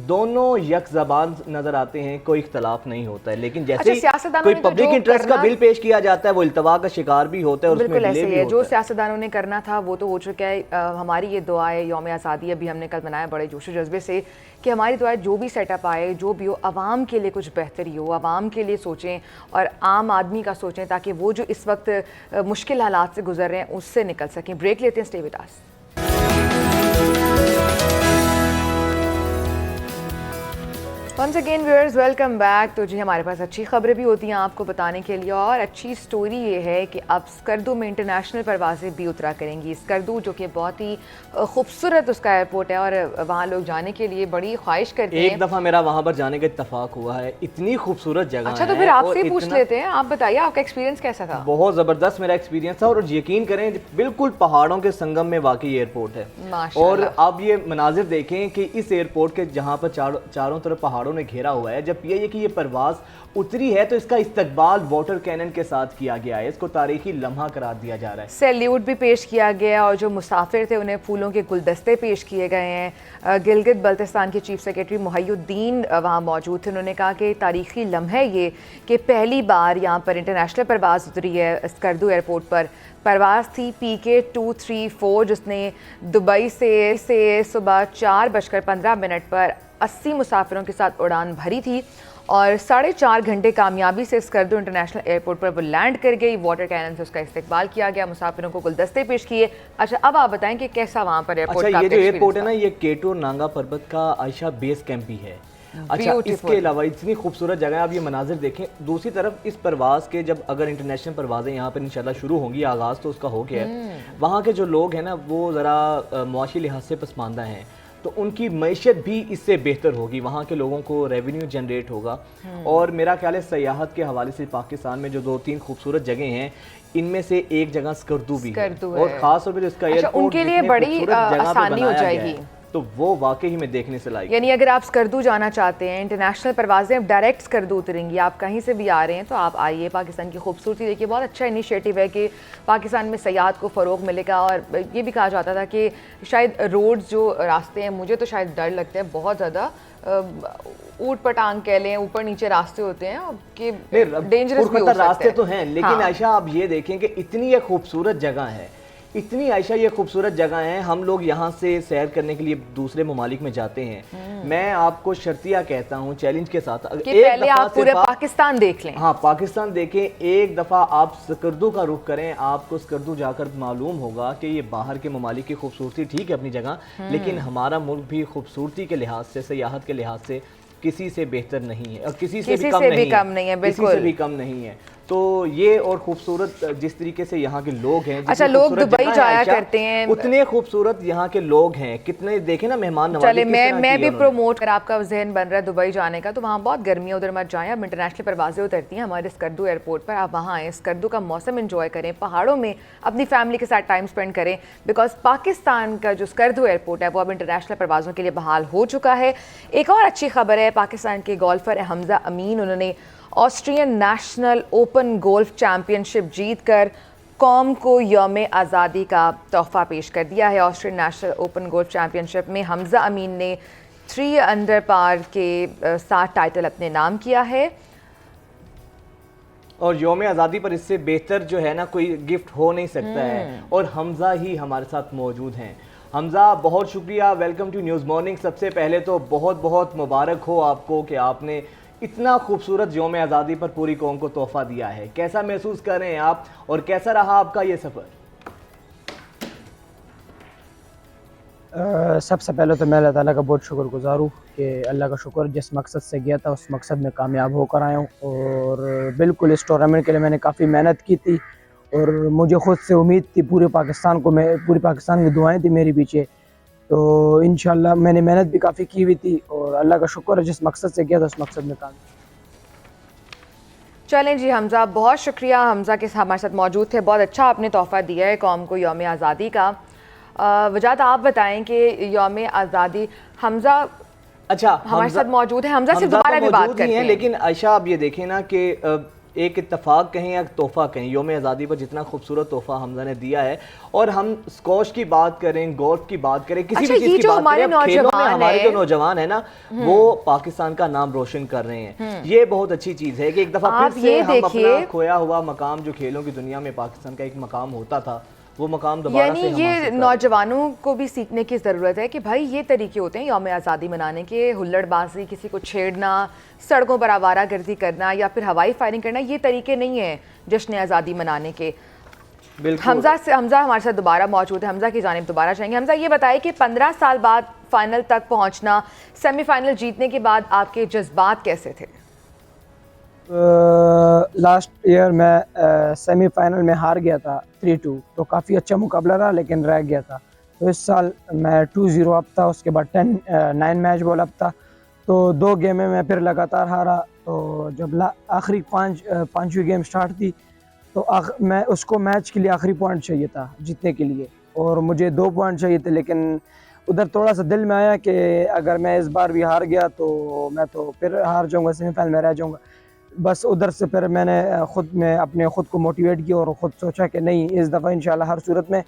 दोनों यक ज़बान नजर आते हैं, कोई इख्तलाफ नहीं होता है। लेकिन जैसे ही कोई पब्लिक इंटरेस्ट का बिल पेश किया जाता है वो इल्तवा का शिकार भी होता है और बिल्कुल ऐसे ही है। जो सियासतदानों ने करना था वो तो हो चुका है। हमारी ये दुआ है, यौम आज़ादी अभी हमने कल मनाया बड़े जोश जज्बे से, कि हमारी दुआ जो भी सेटअप आए, जो भी हो, आवाम के लिए कुछ बेहतरी हो, आवाम के लिए सोचें और आम आदमी का सोचें ताकि वो जो इस वक्त मुश्किल हालात से गुजर रहे हैं उससे निकल सकें। ब्रेक लेते हैं, stay with us. Once again viewers, welcome back. तो जी हमारे पास अच्छी खबरें भी होती हैं आपको बताने के लिए, और अच्छी स्टोरी ये है कि अब स्कर्दू में इंटरनेशनल परवाज़ें भी उतरा करेंगी। स्कर्दू जो कि बहुत ही खूबसूरत उसका एयरपोर्ट है और वहाँ लोग जाने के लिए बड़ी ख्वाहिश करते हैं। एक दफ़ा मेरा वहाँ पर जाने का इत्तफाक हुआ है, इतनी खूबसूरत जगह। अच्छा, तो फिर आपसे पूछ लेते हैं, आप बताइए आपका एक्सपीरियंस कैसा था? बहुत ज़बरदस्त मेरा एक्सपीरियंस था और यकीन करें बिल्कुल पहाड़ों के संगम में वाकई एयरपोर्ट है। और आप ये मनाजिर देखें कि इस एयरपोर्ट के जहाँ पर चारों तरफ पहाड़ों ने घेरा हुआ है, जब ये परवाज उतरी है तो इसका इस्तकबाल वाटर कैनन के साथ किया गया है, इसको तारीखी लम्हा करार दिया जा रहा है। सैल्यूट भी पेश किया गया और जो मुसाफिर थे उन्हें फूलों के गुलदस्ते पेश किए गए हैं। गिलगित बल्तिस्तान के चीफ सेक्रेटरी मुहय्युद्दीन वहाँ मौजूद थे। उन्होंने कहा कि तारीखी लम्हा ये कि पहली बार यहाँ पर इंटरनेशनल परवाज़ उतरी है स्कर्दू एयरपोर्ट पर। परवाज़ थी PK 234 जिसने दुबई से सुबह 4:15 पर 80 मुसाफिरों के साथ उड़ान भरी थी और 4.5 घंटे कामयाबी से स्कर्दू इंटरनेशनल एयरपोर्ट पर वो लैंड कर गई। वाटर कैनन से उसका इस्तेमाल किया गया, मुसाफिरों को गुलदस्ते पेश किए। अच्छा, अब आप बताएं कि कैसा वहाँ पर एयरपोर्ट का ये जो एयरपोर्ट है ना, ये केटू नांगा पर्वत का आयशा बेस कैंप भी है। अच्छा, इसके अलावा इतनी खूबसूरत जगह है, आप ये मनाजिर देखें। दूसरी तरफ इस परवाज़ के जब अगर इंटरनेशनल परवाज़ें यहाँ पर इंशाल्लाह शुरू होंगी, आगाज़ तो उसका हो गया है, वहाँ के जो लोग हैं ना वो ज़रा मुआशी लिहाज से पसमानदा हैं, तो उनकी मैशत भी इससे बेहतर होगी, वहाँ के लोगों को रेवेन्यू जनरेट होगा। और मेरा ख्याल है सयाहत के हवाले से पाकिस्तान में जो 2-3 खूबसूरत जगह हैं इनमें से एक जगह स्कर्दू भी है और ख़ास तौर पर इसका एयरपोर्ट उनके लिए बड़ी आसानी हो जाएगी, तो वो वाकई में देखने से लायक। यानी अगर आप स्कर्दू जाना चाहते हैं, इंटरनेशनल परवाज़ें डायरेक्ट स्कर्दू उतरेंगी, आप कहीं से भी आ रहे हैं तो आप आइए, पाकिस्तान की खूबसूरती देखिए। बहुत अच्छा इनिशिएटिव है कि पाकिस्तान में सयाहत को फ़रोग मिलेगा। और ये भी कहा जाता था कि शायद रोड्स जो रास्ते हैं, मुझे तो शायद डर लगता है बहुत ज़्यादा, ऊट पटांग कह लें, ऊपर नीचे रास्ते होते हैं कि डेंजरस भी हो सकते हैं। रास्ते तो हैं, लेकिन आयशा आप ये देखें कि इतनी एक खूबसूरत जगह है, इतनी आयशा ये खूबसूरत जगह है, हम लोग यहाँ से सैर करने के लिए दूसरे ममालिक में जाते हैं। मैं आपको शर्तिया कहता हूँ चैलेंज के साथ, कि पहले आप पूरे पाकिस्तान देख लें। हाँ, पाकिस्तान देखें, एक दफ़ा आप स्कर्दू का रुख करें, आपको स्कर्दू जाकर मालूम होगा कि ये बाहर के ममालिक की खूबसूरती ठीक है अपनी जगह, लेकिन हमारा मुल्क भी खूबसूरती के लिहाज से, सयाहत के लिहाज से किसी से बेहतर नहीं है और किसी से भी कम नहीं है, बिल्कुल किसी से भी कम नहीं है। तो ये और खूबसूरत जिस तरीके से यहाँ के लोग हैं, अच्छा लोग दुबई जाया करते हैं, उतने खूबसूरत यहाँ के लोग हैं, कितने देखे ना मेहमान नवाज़ी। चले मैं भी प्रमोट कर, आपका जहन बन रहा है दुबई जाने का, तो वहाँ बहुत गर्मी है, उधर मत जाएं। अब इंटरनेशनल परवाज़ें उतरती हैं हमारे स्कर्दू एयरपोर्ट पर, आप वहाँ आएँ, स्कर्दू का मौसम एंजॉय करें, पहाड़ों में अपनी फैमिली के साथ टाइम स्पेंड करें, बिकॉज पाकिस्तान का जो स्कर्दू एयरपोर्ट है वो अब इंटरनेशनल परवाज़ों के लिए बहाल हो चुका है। एक और अच्छी खबर है, पाकिस्तान के गोल्फर हमजा अमीन, उन्होंने Austrian national open golf championship जीतकर कौम को यौम आज़ादी का तोहफ़ा पेश कर दिया है। Austrian national open golf championship में हमजा अमीन ने 3 अंडर पार के साथ टाइटल अपने नाम किया है। और यौम आज़ादी पर इससे बेहतर जो है ना कोई गिफ्ट हो नहीं सकता है, और हमज़ा ही हमारे साथ मौजूद हैं। हमज़ा, बहुत शुक्रिया, वेलकम टू न्यूज़ मॉर्निंग। सबसे पहले तो बहुत बहुत मुबारक हो आपको कि आपने इतना खूबसूरत यौम आज़ादी पर पूरी कौम को तोहफ़ा दिया है। कैसा महसूस कर रहे हैं आप और कैसा रहा आपका ये सफ़र? सबसे पहले तो मैं अल्लाह ताला का बहुत शुक्रगुज़ार हूँ कि अल्लाह का शुक्र, जिस मकसद से गया था उस मकसद में कामयाब होकर आया हूँ। और बिल्कुल इस टूर्नामेंट के लिए मैंने काफ़ी मेहनत की थी और मुझे ख़ुद से उम्मीद थी, पूरे पाकिस्तान की दुआएं थी मेरे पीछे। तो इंशाल्लाह मैंने मेहनत भी काफ़ी की हुई थी और अल्लाह का शुक्र है, जिस मकसद से गया था उस मकसद में कामयाब। चलें जी हमज़ा, बहुत शुक्रिया हमज़ा के हमारे साथ मौजूद थे। बहुत अच्छा आपने तोहफ़ा दिया है कौम को यौम आज़ादी का। वजाहत आप बताएं कि यौम आज़ादी हमज़ा अच्छा हमारे साथ मौजूद है। हमज़ा से दोबारा भी बात करते हैं, लेकिन आयशा आप ये देखें ना कि एक इत्तेफाक कहें या तोहफ़ा कहें, यौम आज़ादी पर जितना खूबसूरत तोहफ़ा हमज़ा ने दिया है, और हम स्क्वॉश की बात करें, गोल्फ की बात करें, किसी भी चीज़ की बात करें, खेलों में हमारे जो नौजवान है ना वो पाकिस्तान का नाम रोशन कर रहे हैं। ये बहुत अच्छी चीज़ है कि एक दफ़ा फिर से हम अपना खोया हुआ मकाम, जो खेलों की दुनिया में पाकिस्तान का एक मकाम होता था, वो मकाम दोबारा से हम ये नौजवानों को भी सीखने की ज़रूरत है कि भाई ये तरीके होते हैं यौम आज़ादी मनाने के। हुल्लड़बाजी, किसी को छेड़ना, सड़कों पर आवारागर्दी करना या फिर हवाई फायरिंग करना, ये तरीके नहीं है जश्न आज़ादी मनाने के। हमज़ा हमारे साथ दोबारा मौजूद है, हमज़ा की जानिब दोबारा चाहेंगे। हमज़ा ये बताइए कि 15 साल बाद फाइनल तक पहुँचना, सेमीफाइनल जीतने के बाद आपके जज्बात कैसे थे? लास्ट ईयर मैं सेमीफाइनल में हार गया था 3-2, तो काफ़ी अच्छा मुकाबला रहा लेकिन रह गया था। तो इस साल मैं 2-0 अप था, उसके बाद 9 मैच बॉल अप था, तो 2 गेमें मैं फिर लगातार हारा। तो जब आखिरी पाँचवीं गेम स्टार्ट थी तो मैं उसको मैच के लिए आखिरी पॉइंट चाहिए था जीतने के लिए, और मुझे 2 पॉइंट चाहिए थे। लेकिन उधर थोड़ा सा दिल में आया कि अगर मैं इस बार भी हार गया तो मैं तो फिर हार जाऊँगा, सेमीफाइनल में रह जाऊँगा। बस उधर से फिर मैंने अपने ख़ुद को मोटिवेट किया और ख़ुद सोचा कि नहीं, इस दफ़ा इंशाल्लाह हर सूरत में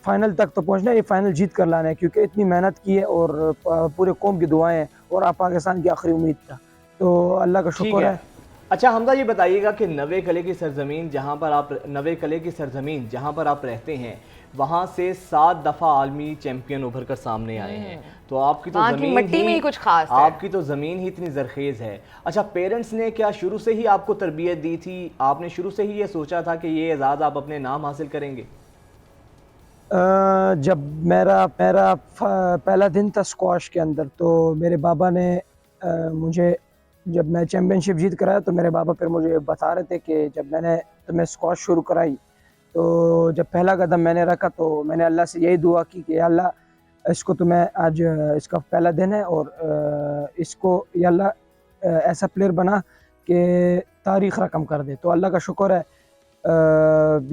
फ़ाइनल तक तो पहुंचना है, ये फ़ाइनल जीत कर लाना है, क्योंकि इतनी मेहनत की है और पूरे कौम की दुआएं हैं और आप पाकिस्तान की आखिरी उम्मीद था, तो अल्लाह का शुक्र है। अच्छा हमज़ा, ये बताइएगा कि नवे कले की सरजमीन जहाँ पर आप रहते हैं, वहाँ से 7 दफ़ा आलमी चैंपियन उभर कर सामने आए हैं, तो आपकी तो ज़मीन ही कुछ खास है, आपकी तो ज़मीन ही इतनी ज़रखेज़ है। अच्छा, पेरेंट्स ने क्या शुरू से ही आपको तरबियत दी थी? आपने शुरू से ही ये सोचा था कि ये एजाज़ आप अपने नाम हासिल करेंगे? जब मेरा पहला दिन था स्क्वाश के अंदर, तो मेरे बाबा ने मुझे, जब मैं चैम्पियनशिप जीत कर आया तो मेरे बाबा फिर मुझे बता रहे थे कि जब मैं स्क्वाश शुरू कराई, तो जब पहला कदम मैंने रखा तो मैंने अल्लाह से यही दुआ की कि अल्लाह इसको तो मैं आज इसका पहला दिन है और इसको या अल्लाह ऐसा प्लेयर बना कि तारीख़ रकम कर दे। तो अल्लाह का शुक्र है,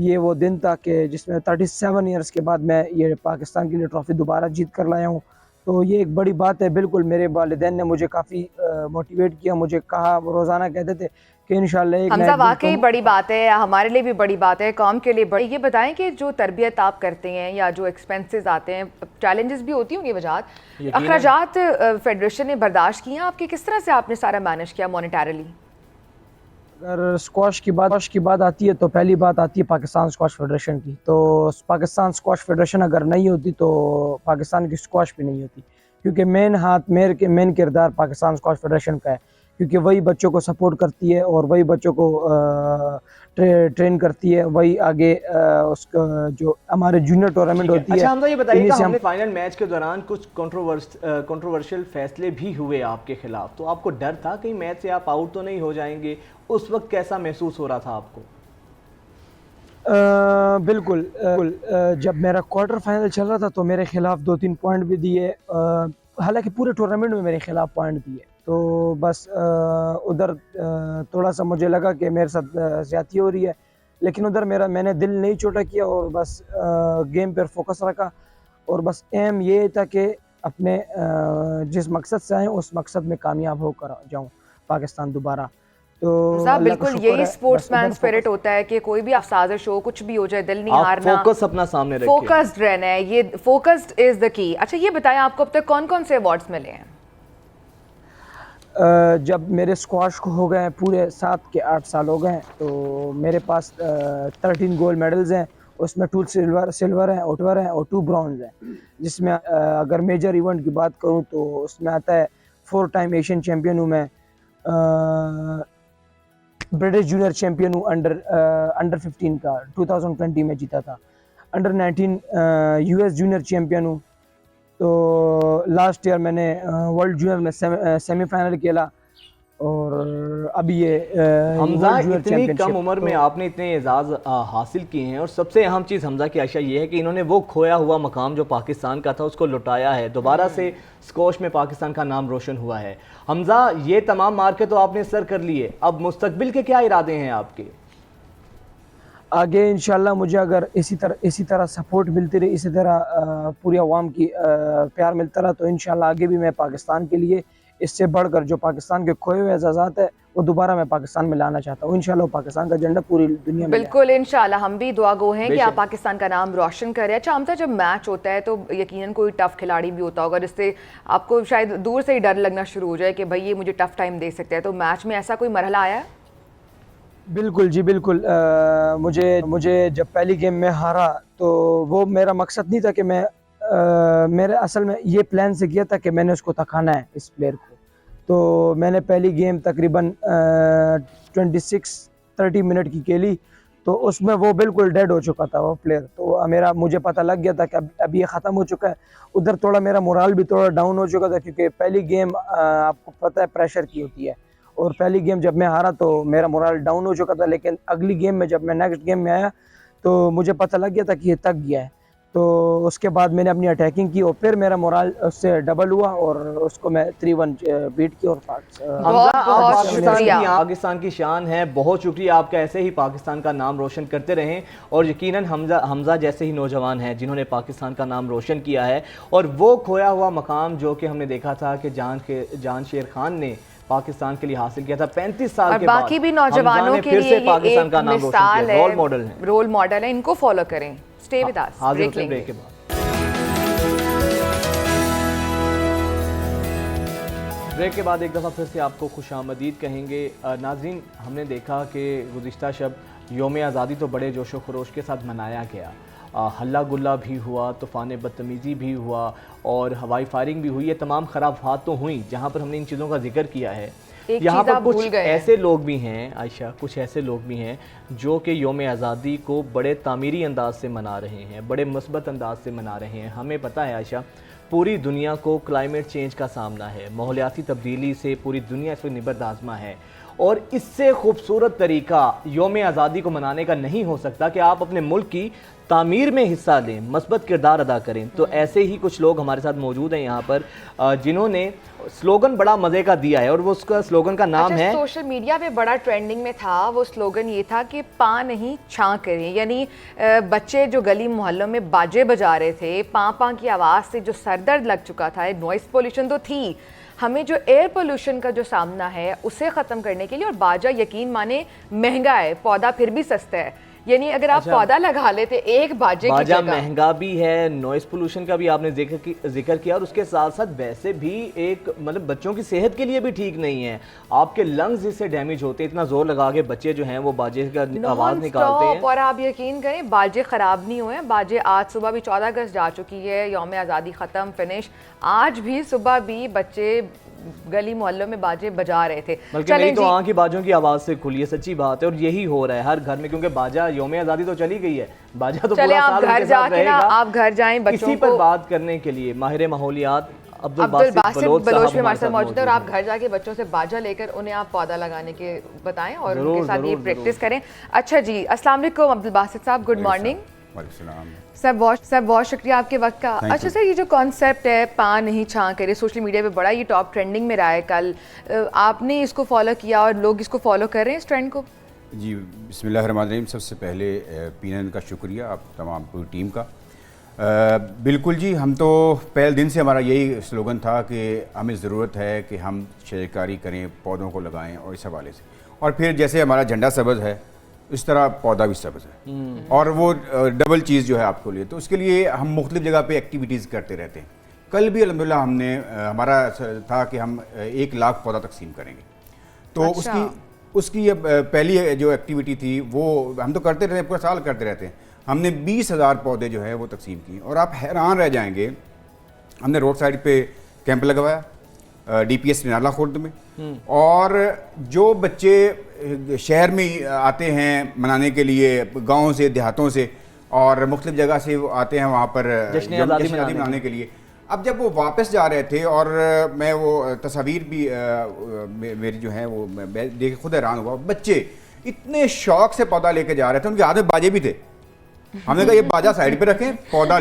ये वो दिन था कि जिसमें 37 ईयर्स के बाद मैं ये पाकिस्तान के लिए ट्रॉफ़ी दोबारा जीत कर लाया हूँ। तो ये एक बड़ी बात है। बिल्कुल मेरे वालिदैन ने मुझे काफ़ी मोटिवेट किया, मुझे कहा, वो रोज़ाना कहते थे कि इंशाल्लाह हमज़ा वाकई बड़ी बात है, हमारे लिए भी बड़ी बात है, कौम के लिए बड़ी। ये बताएं कि जो तरबियत आप करते हैं या जो एक्सपेंसेस आते हैं, चैलेंजेस भी होती होंगी, वजाहत अखराजात फेडरेशन ने बर्दाश्त किए हैं आपके, किस तरह से आपने सारा मैनेज किया मॉनेटरली? अगर स्क्वाश की बात आती है तो पहली बात आती है पाकिस्तान स्क्वाश फेडरेशन की। तो पाकिस्तान स्क्वाश फेडरेशन अगर नहीं होती तो पाकिस्तान की स्क्वाश भी नहीं होती, क्योंकि मेन किरदार पाकिस्तान स्क्वाश फेडरेशन का है, क्योंकि वही बच्चों को सपोर्ट करती है और वही बच्चों को ट्रेन करती है, वही आगे उसका जो हमारे जूनियर टूर्नामेंट होती है। अच्छा हमजा, ये बताइएगा, हमने फाइनल मैच के दौरान कुछ कंट्रोवर्शियल फैसले भी हुए आपके खिलाफ, तो आपको डर था कहीं मैच से आप आउट तो नहीं हो जाएंगे? उस वक्त कैसा महसूस हो रहा था आपको? बिल्कुल जब मेरा क्वार्टर फाइनल चल रहा था तो मेरे खिलाफ 2-3 पॉइंट भी दिए, हालांकि पूरे टूर्नामेंट में मेरे खिलाफ पॉइंट दिए। तो बस उधर थोड़ा सा मुझे लगा कि मेरे साथ ज़्यादती हो रही है, लेकिन उधर मैंने दिल नहीं छोटा किया और बस गेम पर फोकस रखा, और बस एम ये था कि अपने जिस मकसद से आए उस मकसद में कामयाब होकर जाऊँ पाकिस्तान दोबारा। तो बिल्कुल यही स्पोर्ट्समैन स्पिरिट होता है कि कोई भी साजिश हो, कुछ भी हो जाए, दिल नहीं हारना, फोकस अपना सामने रखें, फोकस्ड रहना है, ये फोकस्ड इज द की। अच्छा ये बताएं, आपको अब तक कौन कौन से अवार्ड्स मिले हैं? जब मेरे स्क्वाश को हो गए हैं पूरे 7 के 8 साल हो गए हैं, तो मेरे पास 13 गोल्ड मेडल्स हैं। उसमें 2 सिल्वर हैं, 8 हैं और 2 ब्रॉन्ज हैं। जिसमें अगर मेजर इवेंट की बात करूं तो उसमें आता है 4 टाइम एशियन चैम्पियन हूं मैं, ब्रिटिश जूनियर चैम्पियन हूँ अंडर 15 का 2020 में जीता था, अंडर 19 यूएस जूनियर चैम्पियन हूँ। तो लास्ट ईयर मैंने वर्ल्ड जूनियर में सेमीफाइनल खेला और अभी ये हमजा वर्ल्ड जूनियर इतनी चैंपियनशिप। कम उम्र में आपने इतने एजाज़ हासिल किए हैं और सबसे अहम चीज़ हमजा की आशा ये है कि इन्होंने वो खोया हुआ मकाम जो पाकिस्तान का था उसको लौटाया है। दोबारा से स्क्वॉश में पाकिस्तान का नाम रोशन हुआ है। हमजा, ये तमाम मार्के तो आपने सर कर लिए, अब मुस्तकबिल के क्या इरादे हैं आपके? आगे इंशाल्लाह मुझे अगर इसी तरह सपोर्ट मिलती रही, इसी तरह पूरी आवाम की प्यार मिलता रहा, तो इंशाल्लाह आगे भी मैं पाकिस्तान के लिए इससे बढ़कर जो पाकिस्तान के खोए हुए एजाज़ात है वो दोबारा मैं पाकिस्तान में लाना चाहता हूँ। इंशाल्लाह पाकिस्तान का झंडा पूरी दुनिया में बिल्कुल, इंशाल्लाह हम भी दुआ गो हैं कि आप पाकिस्तान का नाम रोशन करें। अच्छा हमजा, जब मैच होता है तो यकीनन कोई टफ खिलाड़ी भी होता होगा जिससे आपको शायद दूर से ही डर लगना शुरू हो जाए कि भाई ये मुझे टफ टाइम दे सकते हैं, तो मैच में ऐसा कोई मरहला आया है? बिल्कुल जी बिल्कुल। मुझे जब पहली गेम में हारा तो वो मेरा मकसद नहीं था कि मेरे असल में ये प्लान से किया था कि मैंने उसको थकाना है इस प्लेयर को। तो मैंने पहली गेम तकरीबन 26-30 मिनट की खेली, तो उसमें वो बिल्कुल डेड हो चुका था वो प्लेयर। तो मुझे पता लग गया था कि अब ये ख़त्म हो चुका है। उधर थोड़ा मेरा मोराल भी थोड़ा डाउन हो चुका था क्योंकि पहली गेम आपको पता है प्रेशर की होती है, और पहली गेम जब मैं हारा तो मेरा मोराल डाउन हो चुका था। लेकिन अगली गेम में जब मैं नेक्स्ट गेम में आया तो मुझे पता लग गया था कि ये थक गया है। तो उसके बाद मैंने अपनी अटैकिंग की और फिर मेरा मोराल उससे डबल हुआ और उसको मैं 3-1 बीट की। और पाकिस्तान की शान है, बहुत शुक्रिया आपका। ऐसे ही पाकिस्तान का नाम रोशन करते रहें और यकीनन हमजा जैसे ही नौजवान हैं जिन्होंने पाकिस्तान का नाम रोशन किया है और वो खोया हुआ मकाम जो कि हमने देखा था कि जान शेर खान ने पाकिस्तान के लिए हासिल किया था 35 साल के बाद। बाकी भी नौजवानों के लिए पाकिस्तान का नाम रोशन किया, रोल मॉडल है, इनको फॉलो करें। स्टे विद अस, ब्रेक लेंगे। ब्रेक के बाद ब्रेक के बाद एक दफ़ा फिर से आपको खुशामदीद कहेंगे। नाज़रीन, हमने देखा कि गुज़िश्ता शब योम आज़ादी तो बड़े जोशो खरोश के साथ मनाया गया, हल्ला गुल्ला भी हुआ, तूफ़ान बदतमीज़ी भी हुआ और हवाई फायरिंग भी हुई। ये तमाम खराबात तो हुई जहाँ पर हमने इन चीज़ों का जिक्र किया है। यहाँ पर कुछ ऐसे लोग भी हैं आयशा, कुछ ऐसे लोग भी हैं जो कि योम आज़ादी को बड़े तामीरी अंदाज से मना रहे हैं, बड़े मुस्बत अंदाज से मना रहे हैं। हमें पता है आयशा, पूरी दुनिया को क्लाइमेट चेंज का सामना है, माहौलियाती तब्दीली से पूरी दुनिया इस वक्त निबर्द आज़मा है और इससे खूबसूरत तरीका योम आज़ादी को मनाने का नहीं हो सकता कि आप अपने मुल्क की तामीर में हिस्सा लें, मस्बत किरदार अदा करें। तो ऐसे ही कुछ लोग हमारे साथ मौजूद हैं यहाँ पर जिन्होंने स्लोगन बड़ा मज़े का दिया है और वो उसका स्लोगन का नाम है, सोशल मीडिया पे बड़ा ट्रेंडिंग में था, वो स्लोगन ये था कि पा नहीं छां करें। यानी बच्चे जो गली मोहल्लों में बाजे बजा रहे थे, पा की आवाज़ से जो सरदर्द लग चुका था, नॉइस पोल्यूशन तो थी, हमें जो एयर पोल्यूशन का जो सामना है उसे ख़त्म करने के लिए, और बाजा यकीन माने महंगा है, पौधा फिर भी सस्ता है। यानी अगर आप पौधा लगा लेते एक बाजा महंगा भी है, नॉइस पोल्यूशन का भी आपने जिक्र किया और उसके साथ साथ वैसे भी एक मतलब बच्चों की सेहत के लिए भी ठीक नहीं है। आपके लंग्स इससे डैमेज होते हैं, इतना जोर लगा के बच्चे जो हैं वो बाजे का आवाज़ निकालते हैं। और आप यकीन करें बाजे ख़राब नहीं हुए, बाजे आज सुबह भी 14 अगस्त जा चुकी है, यौम आज़ादी ख़त्म फिनिश, आज भी सुबह भी बच्चे गली मोहल्लों में बाजे बजा रहे थे। बल्कि मेरी तो आँख की बाजों की आवाज़ से खुली है, सच्ची बात है। और यही हो रहा है हर घर में, क्योंकि बाजा योम आज़ादी तो चली गई है, बाजा तो पूरा साल उनके साथ रहेगा। आप घर जाएं, बच्चों इसी पर बात करने के लिए माहिर माहौलियात अब्दुल बासित बलोच भी हमारे साथ मौजूद है और आप घर जाके बच्चों से बाजा लेकर उन्हें आप पौधा लगाने के बताएं और उनके साथ ये प्रैक्टिस करें। अच्छा जी, अस्सलाम वालेकुम अब्दुल बासित साहब, गुड मॉर्निंग। सर बहुत शुक्रिया आपके वक्त का। अच्छा सर, ये जो कॉन्सेप्ट है पा नहीं छां करे, सोशल मीडिया पे बड़ा ये टॉप ट्रेंडिंग में रहा है कल, आपने इसको फॉलो किया और लोग इसको फॉलो कर रहे हैं इस ट्रेंड को? जी बिस्मिल्लाहिर्रहमानिर्रहीम। सबसे पहले पीएनएन का शुक्रिया आप तमाम पूरी टीम का। बिल्कुल जी, हम तो पहले दिन से हमारा यही स्लोगन था कि हमें ज़रूरत है कि हम शजरकारी करें, पौधों को लगाएं और इस हवाले से। और फिर जैसे हमारा झंडा सब्ज़ है इस तरह पौधा भी सब्ज़ है और वो डबल चीज़ जो है आपको लिए, तो उसके लिए हम मुख्तलिफ जगह पे एक्टिविटीज़ करते रहते हैं। कल भी अल्हम्दुलिल्लाह हमने हमारा था कि हम 1 लाख पौधा तकसीम करेंगे। तो अच्छा। उसकी पहली जो एक्टिविटी थी वो हम तो करते रहते हैं, पूरा साल करते रहते हैं। हमने 20,000 पौधे जो है वो तकसीम किए और आप हैरान रह जाएंगे। हमने रोड साइड पे कैंप लगवाया DPS नाला खुर्द में, और जो बच्चे शहर में आते हैं मनाने के लिए गाँव से देहातों से और मुख्तलिफ जगह से वो आते हैं वहाँ पर जश्न आज़ादी मनाने के लिए, अब जब वो वापस जा रहे थे और मैं वो तस्वीर भी मेरी जो है वो मैं देख खुद हैरान हुआ। बच्चे इतने शौक से पौधा लेके जा रहे थे, उनके हाथ में बाजे भी थे। हमने कहा ये बाजा साइड पे रखें, पौधा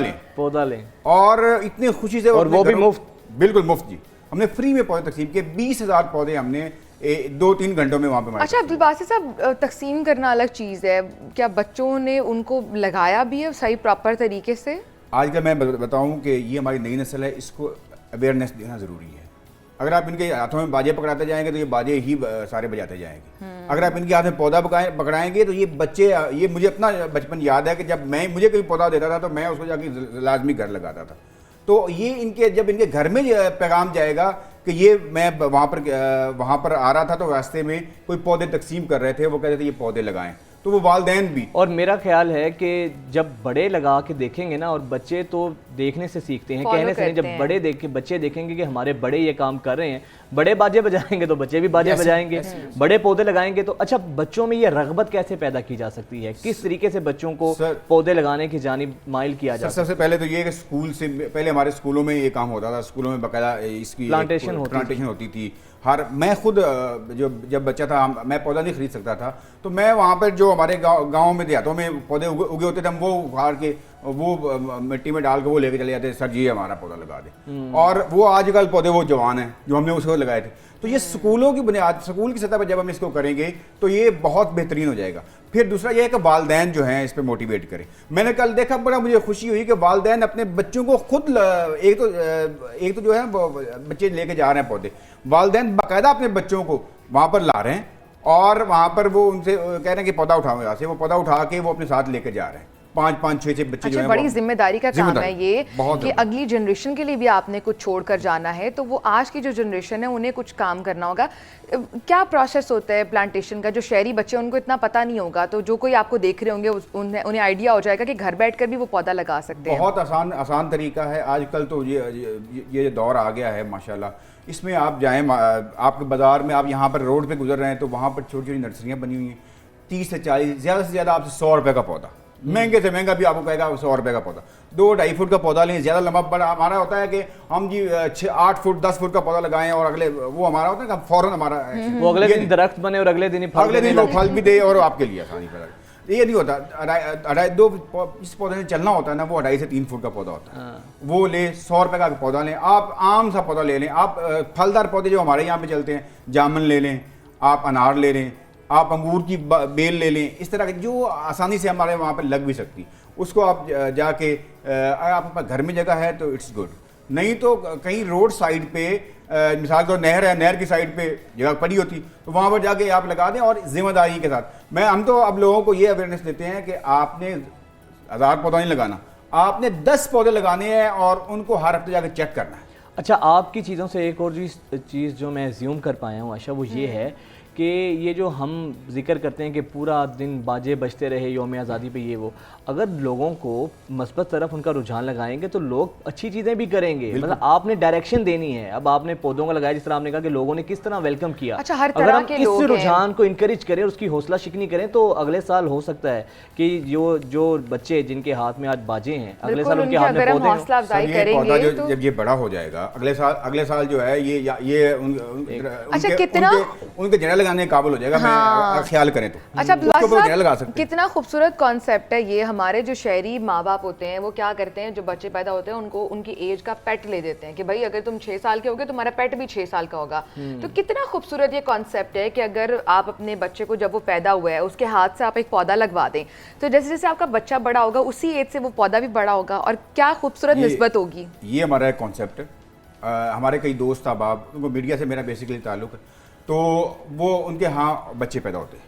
लें और इतने खुशी से, और वो भी मुफ्त, बिल्कुल मुफ्त जी। हमने फ्री में पौधे तकसीम किए, 20,000 पौधे हमने 2-3 घंटों में वहाँ पे। अच्छा अब्दुल बासित साहब, तकसीम करना अलग चीज़ है, क्या बच्चों ने उनको लगाया भी है सही प्रॉपर तरीके से? आजकल मैं बताऊं कि ये हमारी नई नस्ल है, इसको अवेयरनेस देना ज़रूरी है। अगर आप इनके हाथों में बाजे पकड़ाते जाएंगे तो ये बाजे ही सारे बजाते जाएंगे। अगर आप इनके हाथ में पौधा पकड़ाएंगे तो ये बच्चे, ये मुझे अपना बचपन याद है कि जब मुझे कोई पौधा देता था तो मैं उसको जाके लाजमी घर लगाता था। तो ये इनके जब इनके घर में पैगाम जाएगा कि ये मैं वहाँ पर आ रहा था तो रास्ते में कोई पौधे तकसीम कर रहे थे, वो कहते थे ये पौधे लगाएं, तो वो वालिदैन भी। और मेरा ख्याल है कि जब बड़े लगा के देखेंगे ना, और बच्चे तो देखने से सीखते हैं, कहने से नहीं, जब बच्चे देखेंगे कि हमारे बड़े ये काम कर रहे हैं, बड़े बाजे बजाएंगे तो बच्चे भी बाजे बजाएंगे, बड़े पौधे लगाएंगे तो। अच्छा, बच्चों में ये रगबत कैसे पैदा की जा सकती है, किस तरीके से बच्चों को पौधे लगाने की जानिब माइल किया जा सकता है? सबसे पहले तो ये कि स्कूल से पहले हमारे स्कूलों में ये काम होता था, स्कूलों में बाकायदा इसकी प्लांटेशन होती थी। मैं खुद जब बच्चा था, मैं पौधा नहीं खरीद सकता था, तो मैं वहाँ पर जो हमारे गाँव में देहातों में पौधे उगे होते थे, हम वो उखाड़ के वो मिट्टी में डाल के वो लेके चले जाते, सर जी हमारा पौधा लगा दे। और वो आजकल पौधे वो जवान हैं जो हमने उसको लगाए थे। तो ये स्कूलों की बुनियाद, स्कूल की सतह पर जब हम इसको करेंगे तो ये बहुत बेहतरीन हो जाएगा। फिर दूसरा ये है कि वालिदैन जो हैं इस पर मोटिवेट करें। मैंने कल देखा, बड़ा मुझे खुशी हुई कि वालिदैन अपने बच्चों को खुद एक तो जो है बच्चे लेके जा रहे हैं पौधे, वालिदैन बाकायदा अपने बच्चों को वहाँ पर ला रहे हैं और वहाँ पर वो उनसे कह रहे हैं कि पौधा उठाओ यहाँ से, वो पौधा उठा के वो अपने साथ लेके जा रहे हैं। 5-6 बच्चे जो हैं। बड़ी जिम्मेदारी का काम है ये कि अगली जनरेशन के लिए भी आपने कुछ छोड़ कर जाना है, तो वो आज की जो जनरेशन है उन्हें कुछ काम करना होगा। क्या प्रोसेस होता है प्लांटेशन का? जो शहरी बच्चे उनको इतना पता नहीं होगा, तो जो कोई आपको देख रहे होंगे उन्हें आइडिया हो जाएगा कि घर बैठकर भी वो पौधा लगा सकते हैं। बहुत आसान तरीका है आजकल तो। ये दौर आ गया है माशाल्लाह। इसमें आप जाएँ, आपके बाजार में, आप यहाँ पर रोड पर गुजर रहे हैं तो वहाँ पर छोटी छोटी नर्सरियाँ बनी हुई हैं, 30 से 40, ज़्यादा से ज़्यादा आपसे 100 रुपये का पौधा, महंगे से महंगा भी आपको कहेगा 100 रुपये का पौधा। 2-2.5 फुट का पौधा लें, ज़्यादा लंबा बड़ा हमारा होता है कि हम जी 8 फुट 10 फुट का पौधा लगाएं और अगले वो हमारा होता है कि फौरन हमारा वो अगले दिन दरख्त बने और अगले दिन वो फल भी दे और आपके लिए आसानी पैदा। ये नहीं होता। इस पौधे से चलना होता है ना, वो 2.5 से 3 फुट का पौधा होता है। वो ले 100 रुपये का पौधा लें, आप आम सा पौधा ले लें। आप फलदार पौधे जो हमारे यहाँ पे चलते हैं, जामुन ले लें, आप अनार ले लें, आप अंगूर की बेल ले लें, इस तरह की जो आसानी से हमारे वहाँ पर लग भी सकती, उसको आप जाके आपके पास घर में जगह है तो इट्स गुड। नहीं तो कहीं रोड साइड पे, मिसाल को नहर है, नहर की साइड पे जगह पड़ी होती तो वहाँ पर जाके आप लगा दें और जिम्मेदारी के साथ। हम तो अब लोगों को ये अवेयरनेस देते हैं कि आपने 1000 पौधा नहीं लगाना, आपने 10 पौधे लगाने हैं और उनको हर हफ्ते जाकर चेक करना है। अच्छा, आपकी चीज़ों से एक और चीज़ जो मैं ज्यूम कर पाया हूँ आशा, वो ये है कि ये जो हम जिक्र करते हैं कि पूरा दिन बाजे बजते रहे यौम आज़ादी पे, ये वो, अगर लोगों को मस्बत तरफ उनका रुझान लगाएंगे तो लोग अच्छी चीज़ें भी करेंगे। मतलब आपने डायरेक्शन देनी है। अब आपने पौधों का लगाया, जिस तरह आपने कहा कि लोगों ने किस तरह वेलकम किया। अच्छा, हर अगर तरह हम के इस लोग रुझान को इंकरेज करें, उसकी हौसला शिकनी करें, तो अगले साल हो सकता है कि जो बच्चे जिनके हाथ में आज बाजे हैं, अगले साल उनके हाथ में पौधे हों। जब ये बड़ा हो जाएगा अगले साल जो है ये उनके जड़ें लगाने के काबिल हो जाएगा। मैं ख्याल करें तो। अच्छा, लगा सकते हैं। कितना खूबसूरत कॉन्सेप्ट है ये। हमारे जो शहरी माँ बाप होते हैं वो क्या करते हैं, जो बच्चे पैदा होते हैं उनको उनकी एज का पेट ले देते हैं कि भाई अगर तुम 6 साल के होगे तुम्हारा पेट भी 6 साल का होगा। तो कितना खूबसूरत ये कॉन्सेप्ट है कि अगर आप अपने बच्चे को, जब वो पैदा हुआ है, उसके हाथ से आप एक पौधा लगवा दें, तो जैसे जैसे आपका बच्चा बड़ा होगा उसी एज से वो पौधा भी बड़ा होगा, और क्या खूबसूरत निस्बत होगी। ये हमारा एक कॉन्सेप्ट है। हमारे कई दोस्त अहबाब, उनको मीडिया से मेरा बेसिकली ताल्लुक है, तो वो उनके यहाँ बच्चे पैदा होते हैं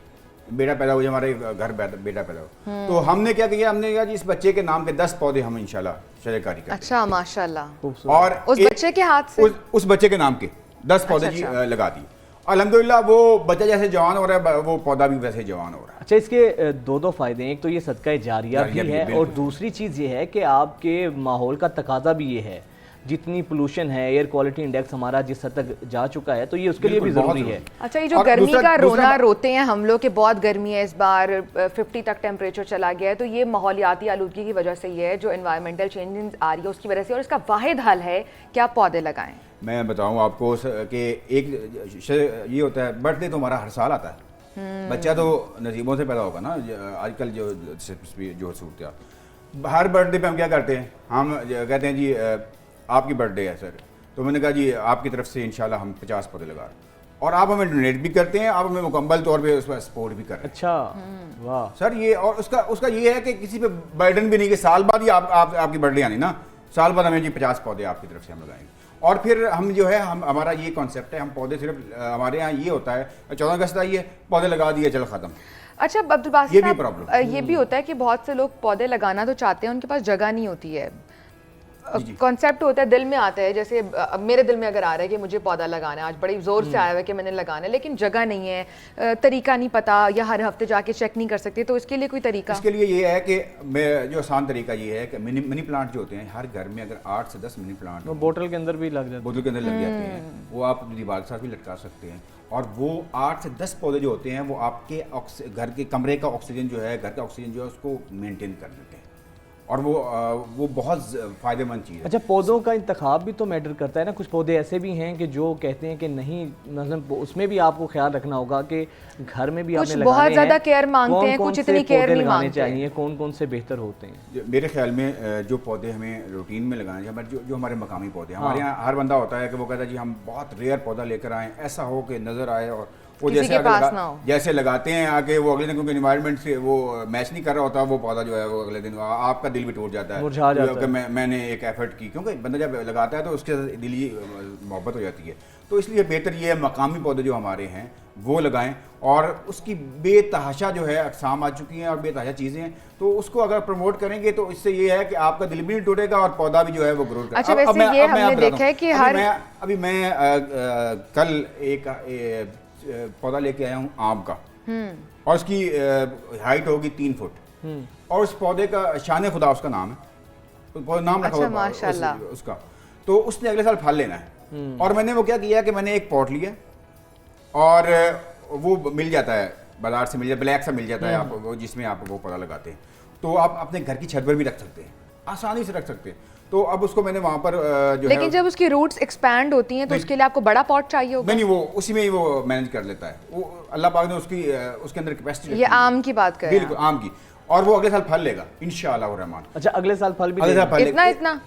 बेटा पैदा हो जाए, हमारे घर बेटा पैदा हो। तो हमने क्या किया, हमने कहा जी इस बच्चे के नाम के 10 पौधे हम इंशाल्लाह शजरकारी करेंगे। अच्छा, माशाल्लाह। और उस बच्चे के हाथ से उस बच्चे के नाम के 10 पौधे जी लगा दिए। अल्हम्दुलिल्लाह वो बच्चा जैसे जवान हो रहा है, वो पौधा भी वैसे जवान हो रहा है। अच्छा, इसके दो फायदे हैं। एक तो ये सदका जारिया भी है, और दूसरी चीज़ ये है कि आपके माहौल का तकाजा भी ये है। जितनी पोल्यूशन है, एयर क्वालिटी इंडेक्स हमारा जिस हद तक जा चुका है, तो ये उसके लिए भी ज़रूरी है। अच्छा, ये जो गर्मी का रोना रोते हैं हम लोग कि बहुत गर्मी है इस बार, 50 तक टेम्परेचर चला गया है, तो ये माहौलियाती आलूदगी की वजह से ये है, जो एनवायरमेंटल चेंजेस आ रही है उसकी वजह से, और इसका वाहिद हल है कि आप पौधे लगाएं। मैं बताऊं आपको कि एक ये होता है, बर्थडे तो हमारा हर साल आता है, बच्चा तो नसीबों से पैदा होगा ना। आजकल जो सूरत हर बर्थडे पे हम क्या करते हैं, हम कहते हैं जी आपकी बर्थडे है सर, तो मैंने कहा जी आपकी तरफ से इंशाल्लाह हम 50 पौधे लगा रहे हैं, और आप हमें डोनेट भी करते हैं, आप हमें मुकम्मल तौर पे उस पर सपोर्ट भी कर रहे हैं। अच्छा, वाह सर। ये और उसका ये है कि किसी पे बर्डन भी नहीं, कि साल बाद ही आपकी बर्थडे आनी ना, साल बाद हमें जी 50 पौधे आपकी तरफ से हम लगाएंगे। और फिर हम जो है, हमारा ये कॉन्सेप्ट है, हम पौधे सिर्फ हमारे यहाँ ये होता है 14 अगस्त आई है, पौधे लगा दिए, चलो खत्म। अच्छा अब्दुल बासित ये भी साहब, प्रॉब्लम ये भी होता है कि बहुत से लोग पौधे लगाना तो चाहते हैं, उनके पास जगह नहीं होती है। कॉन्सेप्ट होता है, दिल में आता है, जैसे मेरे दिल में अगर आ रहा है कि मुझे पौधा लगाना है, आज बड़ी जोर से आया हुआ है कि मैंने लगाना है, लेकिन जगह नहीं है, तरीका नहीं पता, या हर हफ्ते जाके चेक नहीं कर सकते, तो इसके लिए कोई तरीका? इसके लिए ये है कि जो आसान तरीका ये है कि मनी प्लांट जो होते हैं, हर घर में अगर 8 से 10 मनी प्लांट बोतल के अंदर भी लग जाते हैं, बोतल के अंदर लग जाते हैं, वो आप दीवार के साथ भी लटका सकते हैं। और वो 8 से 10 पौधे जो होते हैं, वो आपके घर के कमरे का ऑक्सीजन जो है, घर का ऑक्सीजन जो है, उसको मेंटेन कर देते हैं, और वो बहुत फ़ायदेमंद चीज़ है। अच्छा, पौधों का इंतखाब भी तो मैटर करता है ना। कुछ पौधे ऐसे भी हैं कि जो कहते हैं कि नहीं, मतलब उसमें भी आपको ख्याल रखना होगा कि घर में भी आपने लगाने बहुत ज़्यादा केयर मांगते हैं, कुछ इतनी केयर नहीं मांगते चाहिए, कौन कौन से बेहतर होते हैं? मेरे ख्याल में जो पौधे हमें रूटीन में लगाने चाहिए, जो हमारे मकामी पौधे, हमारे यहाँ हर बंदा होता है कि वो कहता है जी हम बहुत रेयर पौधा लेकर आए, ऐसा हो कि नज़र आए, और वो जैसे लगाते हैं आके, वो अगले दिन क्योंकि एनवायरनमेंट से वो मैच नहीं कर रहा होता, वो पौधा जो है वो अगले दिन आपका दिल भी टूट जाता है कि मैंने एक एफर्ट की, क्योंकि बंदा जब लगाता है तो उसके दिली मोहब्बत हो जाती है। तो इसलिए बेहतर ये है मकामी पौधे जो हमारे हैं वो लगाएं, और उसकी बेतहाशा जो है अक़साम आ चुकी हैं और बेतहाशा चीज़ें हैं, तो उसको अगर प्रमोट करेंगे तो इससे ये है कि आपका दिल भी नहीं टूटेगा और पौधा भी जो है वो ग्रो करेगा। अच्छा, वैसे ये हमने देखा है कि अभी मैं कल एक पौधा लेके आया हूँ आम का, और उसकी हाइट होगी 3 फुट, और उस पौधे का शान खुदा उसका नाम है, नाम रखा हुआ माशाल्लाह उसका। तो उसने अगले साल फल लेना है, और मैंने वो क्या किया कि मैंने एक पॉट लिया, और वो मिल जाता है बाजार से, मिल जाता ब्लैक सा मिल जाता है, आप वो जिसमें आप वो पौधा लगाते हैं, तो आप अपने घर की छत पर भी रख सकते हैं, आसानी से रख सकते हैं। तो अब उसको मैंने वहाँ पर जो लेकिन जब उसकी रूट्स एक्सपैंड होती हैं तो उसके लिए आपको बड़ा पॉट चाहिए होगा। नहीं, वो उसी में ही वो मैनेज कर लेता है, वो अल्लाह पाक ने उसके अंदर कैपेसिटी। ये आम की बात करें, बिल्कुल आम की, और वो अगले साल फल लेगा इंशाअल्लाह रहमान। अच्छा, अगले साल फल भी इतना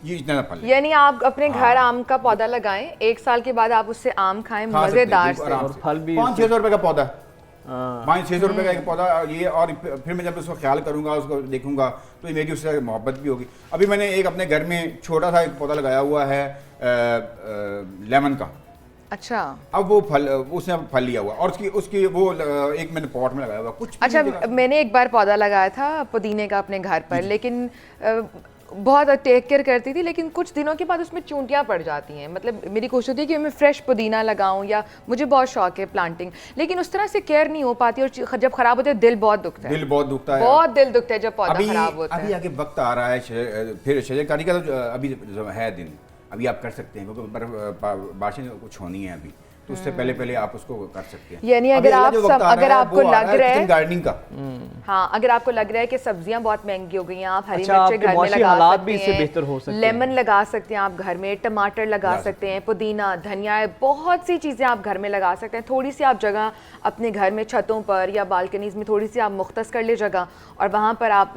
ये इतना फल, यानी आप अपने घर आम का पौधा लगाएं, 1 साल के बाद आप उससे आम खाएं मजेदार से, और फल भी 500-600 रुपए का पौधा, 500-600 रुपए का एक पौधा ये। और फिर मैं जब उसको ख्याल करूंगा, उसको देखूंगा, तो मेरी उससे मोहब्बत भी होगी। अभी मैंने एक अपने घर में छोटा सा एक पौधा लगाया हुआ है लेमन का। अच्छा, अब वो फल, उसने फल लिया हुआ, और उसकी वो एक मैंने पॉट में लगाया हुआ कुछ। अच्छा, मैंने एक बार पौधा लगाया था पुदीने का अपने घर पर, लेकिन बहुत टेक केयर करती थी, लेकिन कुछ दिनों के बाद उसमें चूंटियां पड़ जाती हैं। मतलब मेरी कोशिश होती है कि मैं फ्रेश पुदीना लगाऊं, या मुझे बहुत शौक है प्लांटिंग, लेकिन उस तरह से केयर नहीं हो पाती, और जब खराब होते हैं दिल बहुत दुखता है, बहुत दिल दुखता है जब पौधा खराब होता है। अभी आगे वक्त आ रहा है फिर शजरकारी का, तो अभी है दिन, अभी आप कर सकते हैं, क्योंकि बारिशें कुछ होनी है अभी, तो उससे पहले आप उसको कर सकते हैं। यानी अगर आपको लग रहा है गार्डनिंग का, हाँ, अगर आपको लग रहा है कि सब्जियां बहुत महंगी हो गई हैं, आप हरी मिर्चें घर में लगा सकते हैं, लेमन लगा सकते हैं आप घर में, टमाटर लगा सकते हैं, पुदीना, धनिया, बहुत सी चीज़ें आप घर में लगा सकते हैं। थोड़ी सी आप जगह अपने घर में छतों पर या बालकनीज में थोड़ी सी आप मुख्तस कर ले जगह, और वहाँ पर आप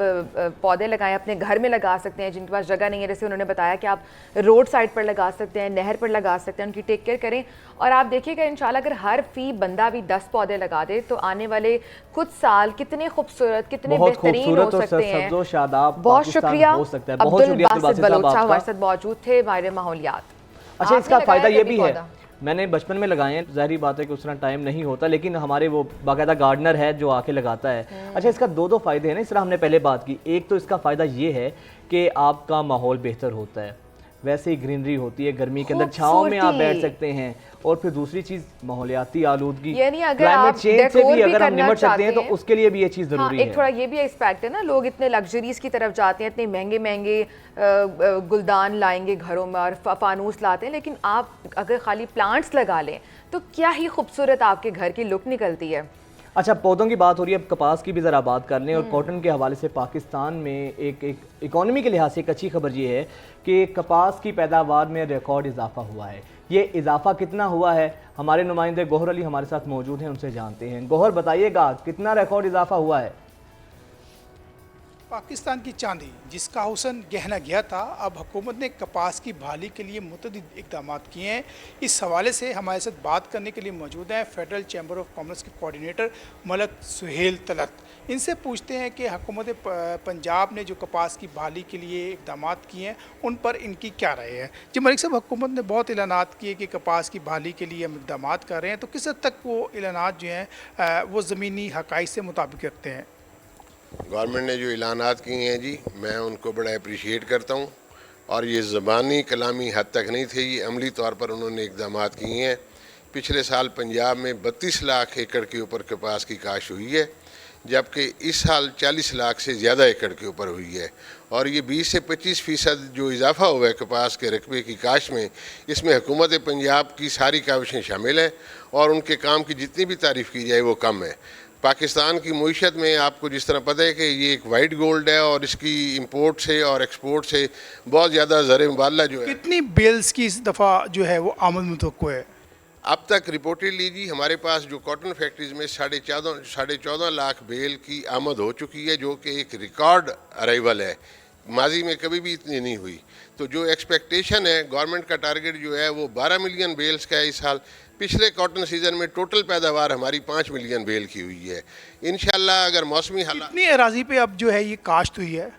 पौधे लगाएं, अपने घर में लगा सकते हैं। जिनके पास जगह नहीं है, जैसे उन्होंने बताया कि आप रोड साइड पर लगा सकते हैं, नहर पर लगा सकते हैं, उनकी टेक केयर करें। और आप देखिएगा इंशाल्लाह अगर हर फी बंदा भी 10 पौधे लगा दे तो आने वाले कुछ साल कितने खूबसूरत, कितने बेहतरीन हो सकते हैं। बहुत शुक्रिया अब्दुल बासित बलोचा हमारे साथ मौजूद थे, माहिर माहौलियात। अच्छा, इसका फायदा ये भी है, मैंने बचपन में लगाए हैं, ज़ाहिर बात है कि उस तरह टाइम नहीं होता, लेकिन हमारे वो बाकायदा गार्डनर है जो आके लगाता है। अच्छा, इसका दो फ़ायदे हैं ना, इस तरह हमने पहले बात की। एक तो इसका फ़ायदा ये है कि आपका माहौल बेहतर होता है, वैसे ही ग्रीनरी होती है, गर्मी के अंदर छाँव में आप बैठ सकते हैं। और फिर दूसरी चीज़ माहौलियाती आलूदगी, यानी अगर क्लाइमेट आप चेंज से भी डेकोर अगर हम करना निपट सकते चाहते हैं तो हैं, उसके लिए भी ये चीज़ ज़रूरी है। एक थोड़ा ये भी एक्सपेक्ट है ना, लोग इतने लग्जरीज की तरफ जाते हैं, इतने महंगे महंगे गुलदान लाएंगे घरों में और फानूस लाते हैं, लेकिन आप अगर खाली प्लांट्स लगा लें तो क्या ही खूबसूरत आपके घर की लुक निकलती है। अच्छा, पौधों की बात हो रही है, अब कपास की भी ज़रा बात कर लें। और कॉटन के हवाले से पाकिस्तान में एक इकॉनमी के लिहाज से एक अच्छी खबर ये है कि कपास की पैदावार में रिकॉर्ड इजाफा हुआ है। ये इजाफा कितना हुआ है, हमारे नुमाइंदे गौहर अली हमारे साथ मौजूद हैं, उनसे जानते हैं। गौहर, बताइएगा कितना रिकॉर्ड इजाफा हुआ है? पाकिस्तान की चांदी जिसका हुसन गहना गया था, अब हुकूमत ने कपास की बहाली के लिए मुतअद्दिद इक़दाम किए हैं। इस हवाले से हमारे साथ बात करने के लिए मौजूद हैं फेडरल चैम्बर ऑफ कॉमर्स के कोऑर्डिनेटर मलक सुहेल तलत। इनसे पूछते हैं कि हुकूमत पंजाब ने जो कपास की बहाली के लिए इक़दाम किए हैं उन पर इनकी क्या राय है। जी मलिक साहब, हुकूमत ने बहुत ऐलानात किए कि कपास की बहाली के लिए हम इक़दाम कर रहे हैं, तो किस हद तक वो ऐलानात जो हैं वो ज़मीनी हक़ाइक़ से मुताबिक रखते हैं? गवर्नमेंट ने जो ऐलानात किए हैं जी, मैं उनको बड़ा अप्रिशिएट करता हूँ। और ये ज़बानी कलामी हद तक नहीं थे, ये अमली तौर पर उन्होंने इक़दाम किए हैं। पिछले साल पंजाब में 32 लाख एकड़ के ऊपर कपास की काश्त हुई है, जबकि इस साल 40 लाख से ज़्यादा एकड़ के ऊपर हुई है। और ये 20 से 25% जो इजाफा हुआ है कपास के रकबे की काश्त में, इसमें हुकूमत पंजाब की सारी काविशें शामिल हैं और उनके काम की जितनी भी तारीफ़ की जाए वो कम है। पाकिस्तान की मईशत में आपको जिस तरह पता है कि ये एक वाइट गोल्ड है और इसकी इंपोर्ट से और एक्सपोर्ट से बहुत ज़्यादा ज़र मुबादला जो है। कितनी बेल्स की इस दफ़ा जो है वो आमद मुतवक्को है? अब तक रिपोर्टेडली जी हमारे पास जो कॉटन फैक्ट्रीज़ में 14.5 लाख बेल की आमद हो चुकी है, जो कि एक रिकॉर्ड अराइवल है, माजी में कभी भी इतनी नहीं हुई। तो जो एक्सपेक्टेशन है, गवर्नमेंट का टारगेट जो है वो 12 मिलियन बेल्स का है इस साल। पिछले कॉटन सीज़न में टोटल पैदावार हमारी 5 मिलियन बेल की हुई है। इंशाल्लाह अगर मौसमी हालात, कितनी अराजी पे अब जो है ये काश्त हुई है?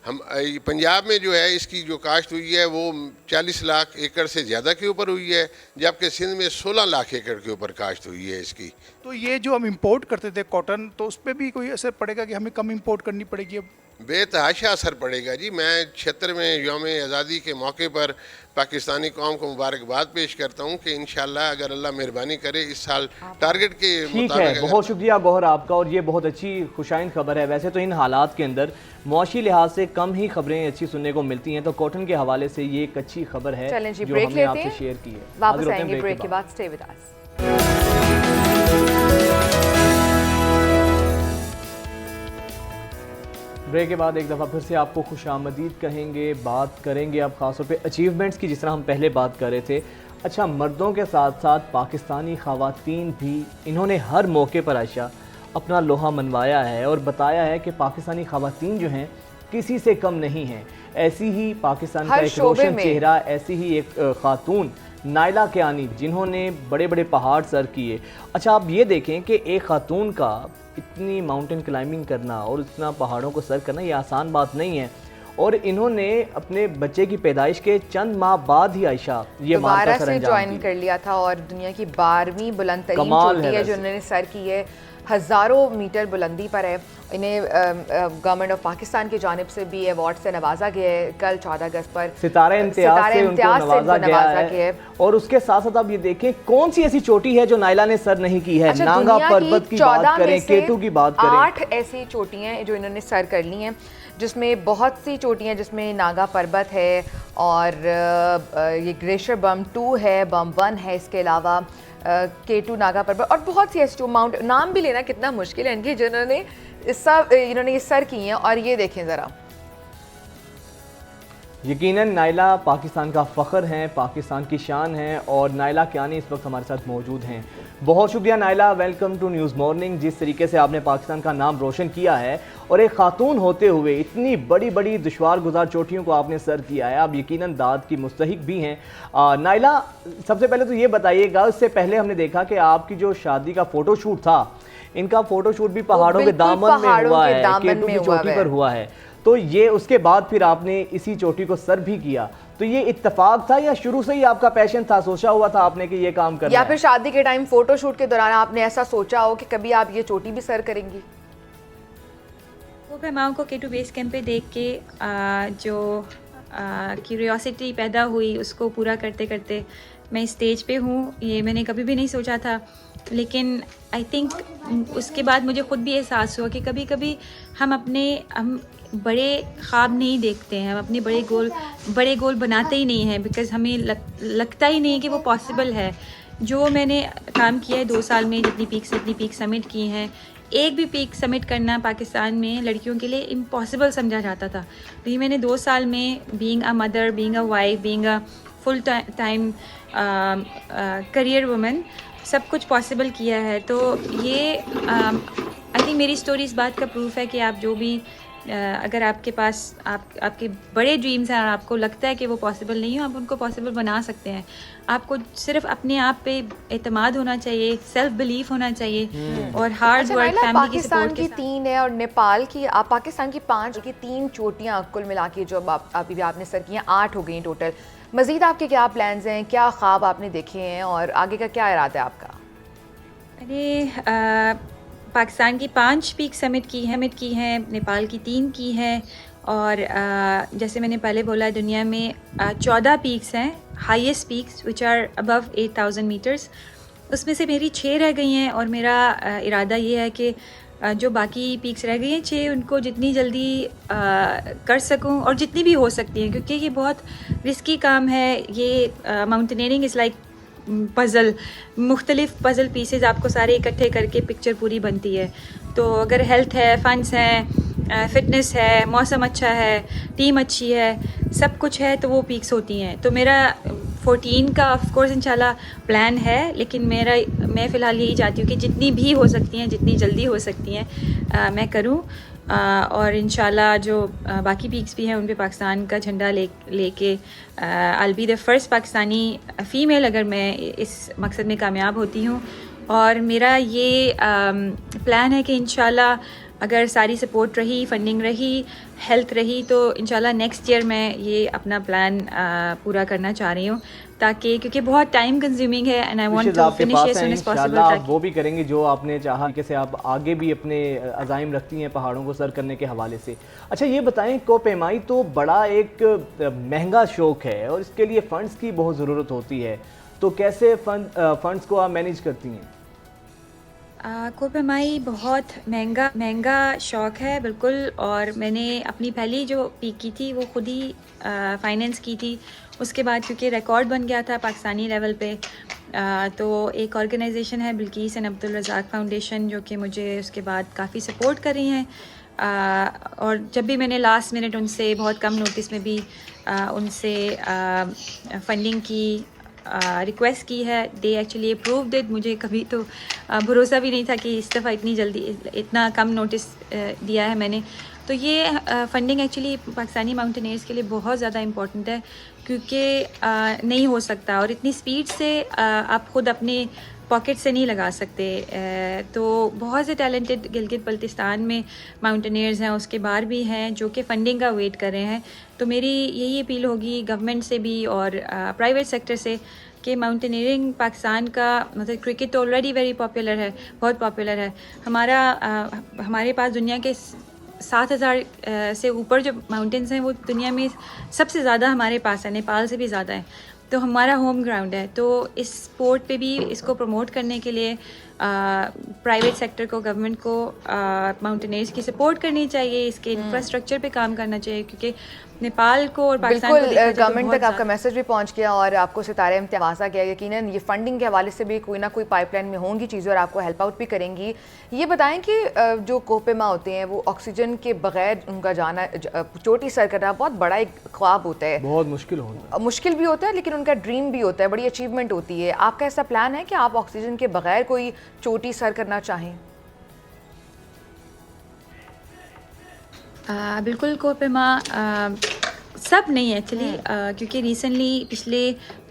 हम पंजाब में जो है इसकी जो काश्त हुई है वो 40 लाख एकड़ से ज़्यादा के ऊपर हुई है, जबकि सिंध में 16 लाख एकड़ के ऊपर काश्त हुई है इसकी। तो ये जो हम इंपोर्ट करते थे कॉटन, तो उस पर भी कोई असर पड़ेगा कि हमें कम इंपोर्ट करनी पड़ेगी अब? बेतहाशा असर पड़ेगा जी। मैं 76 में यौम आज़ादी के मौके पर पाकिस्तानी कौम को मुबारकबाद पेश करता हूँ कि इंशाल्लाह अगर अल्लाह मेहरबानी करे इस साल टारगेट के मुताबिक। बहुत शुक्रिया गौहर आपका, और ये बहुत अच्छी खुशाइन खबर है। वैसे तो इन हालात के अंदर मुआशी लिहाज से कम ही खबरें अच्छी सुनने को मिलती हैं, तो कॉटन के हवाले से ये एक अच्छी खबर है जो हमने आपसे शेयर की है। वापस आएंगे ब्रेक के बाद, स्टे विद अस। ब्रेक के बाद एक दफ़ा फिर से आपको खुशामदीद कहेंगे। बात करेंगे अब ख़ासतौर पे अचीवमेंट्स की, जिस तरह हम पहले बात कर रहे थे। अच्छा, मर्दों के साथ साथ पाकिस्तानी ख़वातीन भी इन्होंने हर मौके पर आयशा अपना लोहा मनवाया है और बताया है कि पाकिस्तानी ख़वातीन जो हैं किसी से कम नहीं हैं। ऐसी ही पाकिस्तान का एक रोशन चेहरा, ऐसी ही एक खातून नाइला कियानी, जिन्होंने बड़े बड़े पहाड़ सर किए। अच्छा, आप ये देखें कि एक खातून का इतनी माउंटेन क्लाइंबिंग करना और इतना पहाड़ों को सर करना ये आसान बात नहीं है। और इन्होंने अपने बच्चे की पैदाइश के चंद माह बाद ही आयशा ये दोबारा से ज्वाइन कर लिया था और दुनिया की 12वीं बुलंद तरीन चोटी है जो उन्होंने सर की है, हज़ारों मीटर बुलंदी पर है। इन्हें गवर्नमेंट ऑफ पाकिस्तान की जानिब से भी अवार्ड से नवाजा गया है। कल 14 अगस्त पर सितारे इम्तियाज से उनको नवाजा गया है। और उसके साथ साथ आप ये देखें कौन सी ऐसी चोटी है जो नाइला ने सर नहीं की है। अच्छा, नांगा पर्वत की बात करें, केटू की बात करें, 8 ऐसी चोटियाँ हैं जो इन्होंने सर कर ली हैं, जिसमें बहुत सी चोटियाँ, जिसमें नागा पर्वत है और ये ग्लेशियर बम 2 है, बम 1 है, इसके अलावा K2 नागा पर्वत और बहुत सी ऐसी माउंट, नाम भी लेना कितना मुश्किल है इनकी, जिन्होंने इन्होंने ये सर की हैं। और ये देखें ज़रा, यकीनन नाइला पाकिस्तान का फ़ख्र हैं, पाकिस्तान की शान है, और नाइला कियानी इस वक्त हमारे साथ मौजूद हैं। बहुत शुक्रिया Naila, welcome to news morning. जिस तरीके से आपने पाकिस्तान का नाम रोशन किया है और एक खातून होते हुए इतनी बड़ी बड़ी दुश्वार गुजार चोटियों को आपने सर किया है, आप यकीनन दाद की मुस्तहिक भी हैं। नाइला, सबसे पहले तो ये बताइएगा, इससे पहले हमने देखा कि आपकी जो शादी का फ़ोटोशूट था, इनका फ़ोटोशूट भी पहाड़ों के दामन में हुआ है, केटू की चोटी पर हुआ है। तो ये उसके बाद फिर आपने इसी चोटी को सर भी किया, तो ये इत्तेफाक था या शुरू से ही आपका पैशन था, सोचा हुआ था आपने कि ये काम करना या है? फिर शादी के टाइम फोटोशूट के दौरान आपने ऐसा सोचा हो कि कभी आप ये चोटी भी सर करेंगी? कोपेमाओ को K2 बेस कैंप पे देख के जो क्यूरियोसिटी पैदा हुई उसको पूरा करते करते मैं स्टेज पे हूँ, ये मैंने कभी भी नहीं सोचा था। लेकिन आई थिंक उसके बाद मुझे ख़ुद भी एहसास हुआ कि कभी कभी हम बड़े ख्वाब नहीं देखते हैं, हम अपने बड़े गोल बनाते ही नहीं हैं, बिकॉज़ हमें लगता ही नहीं कि वो पॉसिबल है। जो मैंने काम किया है 2 साल में, जितनी पीक समिट की हैं, एक भी पीक समिट करना पाकिस्तान में लड़कियों के लिए इम्पॉसिबल समझा जाता था। तो ये मैंने 2 साल में being a mother, being a wife, being a full time career woman सब कुछ पॉसिबल किया है। तो ये आई थिंक मेरी स्टोरी इस बात का प्रूफ है कि आप जो भी अगर आपके पास आपके बड़े ड्रीम्स हैं और आपको लगता है कि वो पॉसिबल नहीं हो, आप उनको पॉसिबल बना सकते हैं। आपको सिर्फ अपने आप पे एतमाद होना चाहिए, सेल्फ बिलीफ होना चाहिए और हार्ड वर्क, फैमिली की सपोर्ट के साथ। 3 है और नेपाल की, आप पाकिस्तान की 5 की 3 चोटियाँ कुल मिला के जो अभी आपने सर की हैं 8 हो गई टोटल। मज़ीद आपके क्या प्लान्स हैं, क्या ख्वाब आपने देखे हैं और आगे का क्या इरादा है आपका? अरे पाकिस्तान की 5 पीक समिट की हैं, नेपाल की 3 की हैं और जैसे मैंने पहले बोला दुनिया में 14 पीक्स हैं, highest peaks which are above 8000 metres. उसमें से मेरी 6 रह गई हैं और मेरा इरादा ये है कि जो बाकी पीक्स रह गई हैं 6, उनको जितनी जल्दी कर सकूं और जितनी भी हो सकती हैं, क्योंकि ये बहुत रिस्की काम है। ये माउंटेनियरिंग इज़ लाइक पज़ल, मुख्तलिफ पज़ल पीसेस आपको सारे इकट्ठे करके पिक्चर पूरी बनती है। तो अगर हेल्थ है, फंड्स हैं, फिटनेस है, मौसम अच्छा है, टीम अच्छी है, सब कुछ है तो वो पीक्स होती हैं। तो मेरा 14 का ऑफ कोर्स इंशाल्लाह प्लान है, लेकिन मैं फ़िलहाल यही चाहती हूँ कि जितनी भी हो सकती हैं, जितनी जल्दी हो सकती हैं मैं करूँ और इंशाल्लाह जो बाकी पीक्स भी हैं उन पे पाकिस्तान का झंडा लेके I be the first Pakistani female अगर मैं इस मकसद में कामयाब होती हूँ। और मेरा ये प्लान है कि इंशाल्लाह अगर सारी सपोर्ट रही, फंडिंग रही, हेल्थ रही, तो इंशाल्लाह नेक्स्ट ईयर मैं ये अपना प्लान पूरा करना चाह रही हूँ, ताकि क्योंकि बहुत टाइम कंज्यूमिंग है and I want to finish as soon as possible. आप वो भी करेंगे जो आपने चाहा, कैसे आप आगे भी अपने अज़ाइम रखती हैं पहाड़ों को सर करने के हवाले से। अच्छा ये बताएं, कोपेमाई तो बड़ा एक महंगा शौक़ है और इसके लिए फ़ंड्स की बहुत ज़रूरत होती है, तो कैसे फ़ंड्स को आप मैनेज करती हैं? कोपेमाई बहुत महंगा शौक़ है बिल्कुल। और मैंने अपनी पहली जो पीक की थी वो खुद ही फाइनेंस की थी। उसके बाद क्योंकि रिकॉर्ड बन गया था पाकिस्तानी लेवल पे, तो एक ऑर्गेनाइजेशन है बिल्किस एंड अब्दुल रज़ाक फाउंडेशन, जो कि मुझे उसके बाद काफ़ी सपोर्ट कर रही हैं। और जब भी मैंने लास्ट मिनट उनसे बहुत कम नोटिस में भी उनसे फंडिंग की रिक्वेस्ट की है, दे एक्चुअली अप्रूव्ड इट। मुझे कभी तो भरोसा भी नहीं था कि इस दफ़ा इतनी जल्दी इतना कम नोटिस दिया है मैंने। तो ये फंडिंग एक्चुअली पाकिस्तानी माउंटेनियर्स के लिए बहुत ज़्यादा इम्पॉर्टेंट है, क्योंकि नहीं हो सकता और इतनी स्पीड से आप ख़ुद अपने पॉकेट से नहीं लगा सकते। तो बहुत से टैलेंटेड गिलगित बल्तिस्तान में माउंटेनियर्स हैं, उसके बाहर भी हैं, जो कि फ़ंडिंग का वेट कर रहे हैं। तो मेरी यही अपील होगी गवर्नमेंट से भी और प्राइवेट सेक्टर से कि माउंटेनियरिंग पाकिस्तान का, मतलब क्रिकेट तो ऑलरेडी वेरी पॉपुलर है, बहुत पॉपुलर है। हमारे पास दुनिया के 7000 से ऊपर जो माउंटेन्स हैं वो दुनिया में सबसे ज़्यादा हमारे पास है, नेपाल से भी ज़्यादा है। तो हमारा होम ग्राउंड है। तो इस स्पोर्ट पे भी इसको प्रमोट करने के लिए प्राइवेट सेक्टर को, गवर्नमेंट को माउंटेनियर्स की सपोर्ट करनी चाहिए, इसके इंफ्रास्ट्रक्चर पे काम करना चाहिए, क्योंकि नेपाल को और पाकिस्तान को गवर्नमेंट तक आपका मैसेज भी पहुंच गया और आपको सितारे इम्तियाज़ा किया। यकीनन ये फंडिंग के हवाले से भी कोई ना कोई पाइपलाइन में होंगी चीज़ें और आपको हेल्प आउट भी करेंगी। ये बताएं कि जो कोपेमा होते हैं वो ऑक्सीजन के बगैर उनका जाना, चोटी सर करना बहुत बड़ा एक ख्वाब होता है, बहुत मुश्किल भी होता है, लेकिन उनका ड्रीम भी होता है, बड़ी अचीवमेंट होती है। आपका ऐसा प्लान है कि आप ऑक्सीजन के बगैर कोई चोटी सर करना चाहें? बिल्कुल कोपेमा सब नहीं है एक्चुअली, क्योंकि रिसेंटली पिछले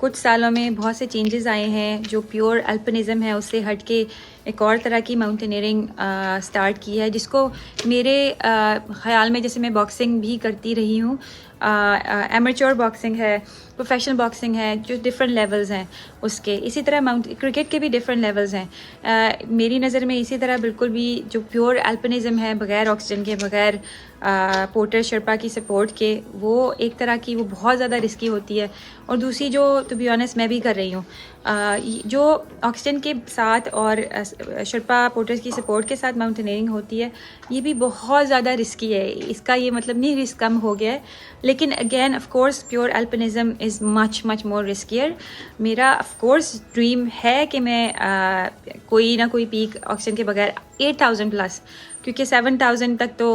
कुछ सालों में बहुत से चेंजेस आए हैं। जो प्योर अल्पिनिज़म है उससे हट के एक और तरह की माउंटेनियरिंग स्टार्ट की है, जिसको मेरे ख़्याल में, जैसे मैं बॉक्सिंग भी करती रही हूँ, एमेच्योर बॉक्सिंग है, प्रोफेशनल बॉक्सिंग है, जो डिफरेंट लेवल्स हैं उसके। इसी तरह क्रिकेट के भी डिफरेंट लेवल्स हैं। मेरी नज़र में इसी तरह बिल्कुल भी जो प्योर अल्पिनिज़म है, बग़ैर ऑक्सीजन के, बग़ैर पोर्टर शर्पा की सपोर्ट के, वो एक तरह की वो बहुत ज़्यादा रिस्की होती है। और दूसरी जो टू बी ऑनेस्ट मैं भी कर रही हूँ, जो ऑक्सीजन के साथ और शर्पा पोर्टर्स की सपोर्ट के साथ माउंटेनियरिंग होती है, ये भी बहुत ज़्यादा रिस्की है। इसका ये मतलब नहीं रिस्क कम हो गया है, लेकिन again of course pure alpinism is much more riskier. मेरा ऑफ कोर्स ड्रीम है कि मैं कोई ना कोई पीक ऑक्सीजन के बगैर 8000 प्लस, क्योंकि 7000 तक तो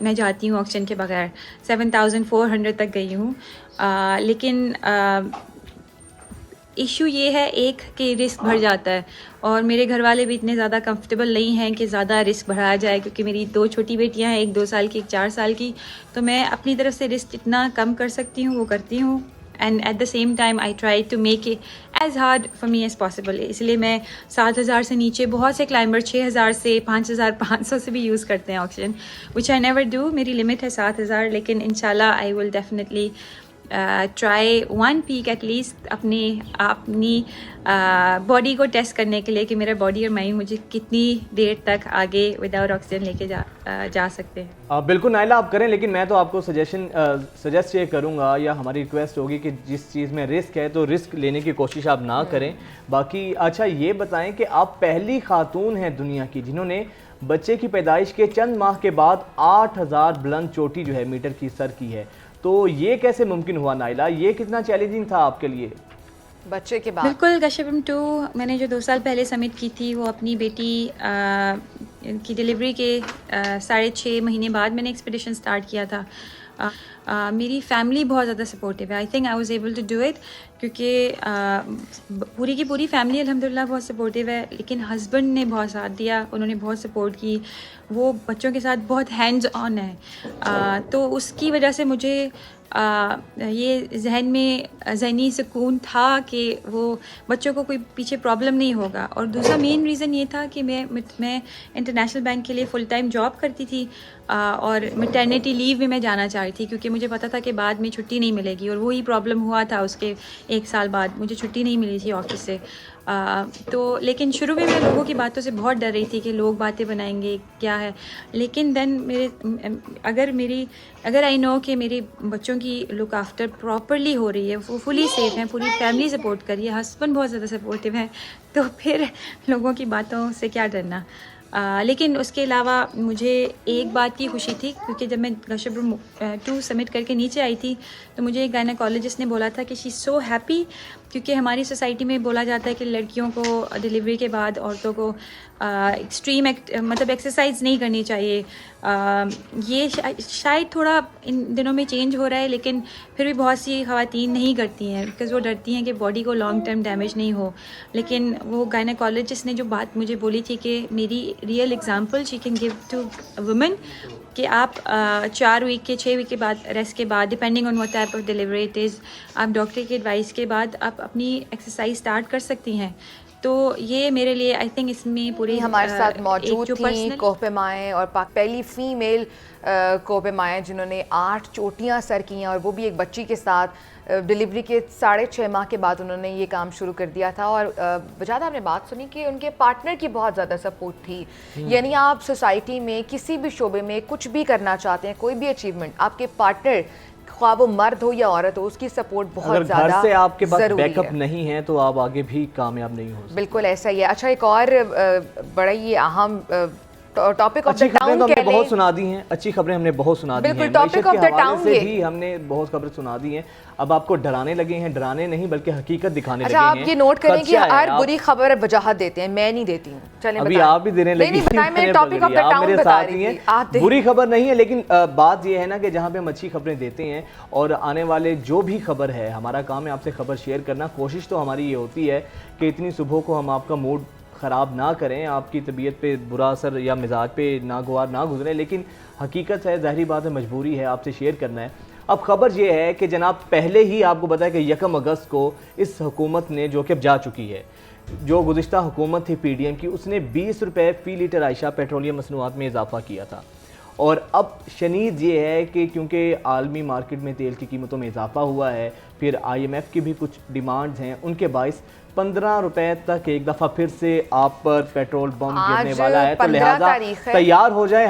मैं जाती हूँ ऑक्सीजन के बगैर, 7400 तक गई हूँ। लेकिन इशू ये है एक कि रिस्क बढ़ जाता है, और मेरे घर वाले भी इतने ज़्यादा कंफर्टेबल नहीं हैं कि ज़्यादा रिस्क बढ़ाया जाए, क्योंकि मेरी 2 छोटी बेटियां हैं, एक 2 साल की, एक 4 साल की। तो मैं अपनी तरफ से रिस्क जितना कम कर सकती हूँ वो करती हूँ, and at the same time I try to make it as hard for me as possible. इसलिए मैं 7000 से नीचे, बहुत से क्लाइंबर 6000 से 5500 से भी यूज़ करते हैं oxygen, which I never do. मेरी लिमिट है 7000, लेकिन इंशाल्लाह I will definitely try 1 peak at least अपनी बॉडी को टेस्ट करने के लिए कि मेरा बॉडी और माइंड मुझे कितनी देर तक आगे विदाउट ऑक्सीजन लेके जा सकते हैं। बिल्कुल नाइला आप करें, लेकिन मैं तो आपको सजेस्ट ये करूँगा, या हमारी रिक्वेस्ट होगी कि जिस चीज़ में रिस्क है तो रिस्क लेने की कोशिश आप ना करें। बाकी अच्छा ये बताएं कि आप पहली खातून हैं दुनिया की जिन्होंने बच्चे की पैदाइश के चंद माह के बाद 8000 बुलंद चोटी जो है मीटर की सर की है, तो ये कैसे मुमकिन हुआ नाइला? ये कितना चैलेंजिंग था आपके लिए बच्चे के बाद? बिल्कुल, कश्यपम 2 मैंने जो 2 साल पहले सबमिट की थी, वो अपनी बेटी की डिलीवरी के 6.5 महीने बाद मैंने एक्सपीडिशन स्टार्ट किया था। मेरी फैमिली बहुत ज़्यादा सपोर्टिव है। I think I was able to do it, क्योंकि पूरी की पूरी फैमिली अल्हम्दुलिल्लाह बहुत सपोर्टिव है, लेकिन हस्बैंड ने बहुत साथ दिया, उन्होंने बहुत सपोर्ट की, वो बच्चों के साथ बहुत हैंड्स ऑन है। तो उसकी वजह से मुझे ये जहन में ज़हनी सुकून था कि वो बच्चों को कोई पीछे प्रॉब्लम नहीं होगा। और दूसरा मेन रीज़न ये था कि मैं इंटरनेशनल बैंक के लिए फ़ुल टाइम जॉब करती थी, और मैटरनिटी लीव में मैं जाना चाह रही थी, क्योंकि मुझे पता था कि बाद में छुट्टी नहीं मिलेगी, और वही प्रॉब्लम हुआ था उसके 1 साल बाद मुझे छुट्टी नहीं मिली थी ऑफिस से। तो लेकिन शुरू में मैं लोगों की बातों से बहुत डर रही थी कि लोग बातें बनाएंगे क्या है, लेकिन देन अगर आई नो कि मेरे बच्चों की लुक आफ्टर प्रॉपरली हो रही है, वो फुली सेफ हैं, पूरी फैमिली सपोर्ट कर रही है, हस्बैंड बहुत ज़्यादा सपोर्टिव हैं, तो फिर लोगों की बातों से क्या डरना। लेकिन उसके अलावा मुझे एक बात की खुशी थी, क्योंकि जब मैं कश्यपम 2 सबमिट करके नीचे आई थी, तो मुझे एक गायनेकोलॉजिस्ट ने बोला था कि शी सो हैप्पी, क्योंकि हमारी सोसाइटी में बोला जाता है कि लड़कियों को डिलीवरी के बाद औरतों को एक्सट्रीम मतलब एक्सरसाइज नहीं करनी चाहिए। ये शायद थोड़ा इन दिनों में चेंज हो रहा है, लेकिन फिर भी बहुत सी ख़वातीन नहीं करती हैं, बिकॉज़ वो डरती हैं कि बॉडी को लॉन्ग टर्म डैमेज नहीं हो। लेकिन वो गायनेकोलॉजिस्ट ने जो बात मुझे बोली थी कि मेरी real example she can give to women, कि आप 4 वीक के 6 वीक के बाद रेस्ट के बाद, depending on what type of delivery it is, आप डॉक्टर की एडवाइस के बाद आप अपनी एक्सरसाइज स्टार्ट कर सकती हैं। तो ये मेरे लिए आई थिंक इसमें पूरी हमारे साथ मौजूद थी कोहपेमाएँ, और पहली फ़ीमेल कोहपेमाएँ जिन्होंने 8 चोटियाँ सर की हैं, और वो भी एक बच्ची के साथ। डिलीवरी के 6.5 माह के बाद उन्होंने ये काम शुरू कर दिया था। और ज़्यादा आपने बात सुनी कि उनके पार्टनर की बहुत ज़्यादा सपोर्ट थी। यानी आप सोसाइटी में किसी भी शोबे में कुछ भी करना चाहते हैं, कोई भी अचीवमेंट, आपके पार्टनर, ख्वाह वो मर्द हो या औरत हो, उसकी सपोर्ट बहुत ज़्यादा अगर घर से आपके पास बैकअप है। नहीं है तो आप आगे भी कामयाब नहीं हो सकते। बिल्कुल ऐसा ही है। अच्छा, एक और बड़ा ही अहम टॉपिक ऑफ द टाउन हमने बहुत सुना दी हैं, अच्छी खबरें हमने बहुत सुना दी हैं, बिल्कुल टॉपिक ऑफ द टाउन से भी हमने बहुत खबरें सुना दी हैं। अब आपको डराने लगे हैं, डराने नहीं बल्कि हकीकत दिखाने लगे हैं। आप ये नोट करें कि हर बुरी खबर वजाहत देते हैं, मैं नहीं देती हूँ। चलें अभी आप भी देने लगी, मैं टॉपिक ऑफ द टाउन बता रही थी। बुरी खबर नहीं है, लेकिन बात ये है ना कि जहाँ पे हम अच्छी खबरें देते हैं और आने वाले जो भी खबर है, हमारा काम है आपसे खबर शेयर करना। कोशिश तो हमारी ये होती है कि इतनी सुबह को हम आपका मूड ख़राब ना करें, आपकी तबीयत पे बुरा असर या मिजाज पे नागवार ना गुजरे, लेकिन हकीकत है, ज़ाहिरी बात है, मजबूरी है, आपसे शेयर करना है। अब खबर ये है कि जनाब पहले ही आपको पता है कि 1 अगस्त को इस हुकूमत ने, जो कि अब जा चुकी है, जो गुज़िश्ता हुकूमत थी PDM की, उसने 20 रुपये फ़ी लीटर आयशा पेट्रोलियम मसनूआत में इजाफा किया था। और अब शनीद ये है कि क्योंकि आलमी मार्केट में तेल की कीमतों में इजाफा हुआ है, फिर IMF की भी कुछ डिमांड्स हैं, उनके बायस 15 रुपए तक एक दफ़ा फिर से आप पर पेट्रोल बम गिरने वाला है। तो लिहाजा तैयार हो जाए,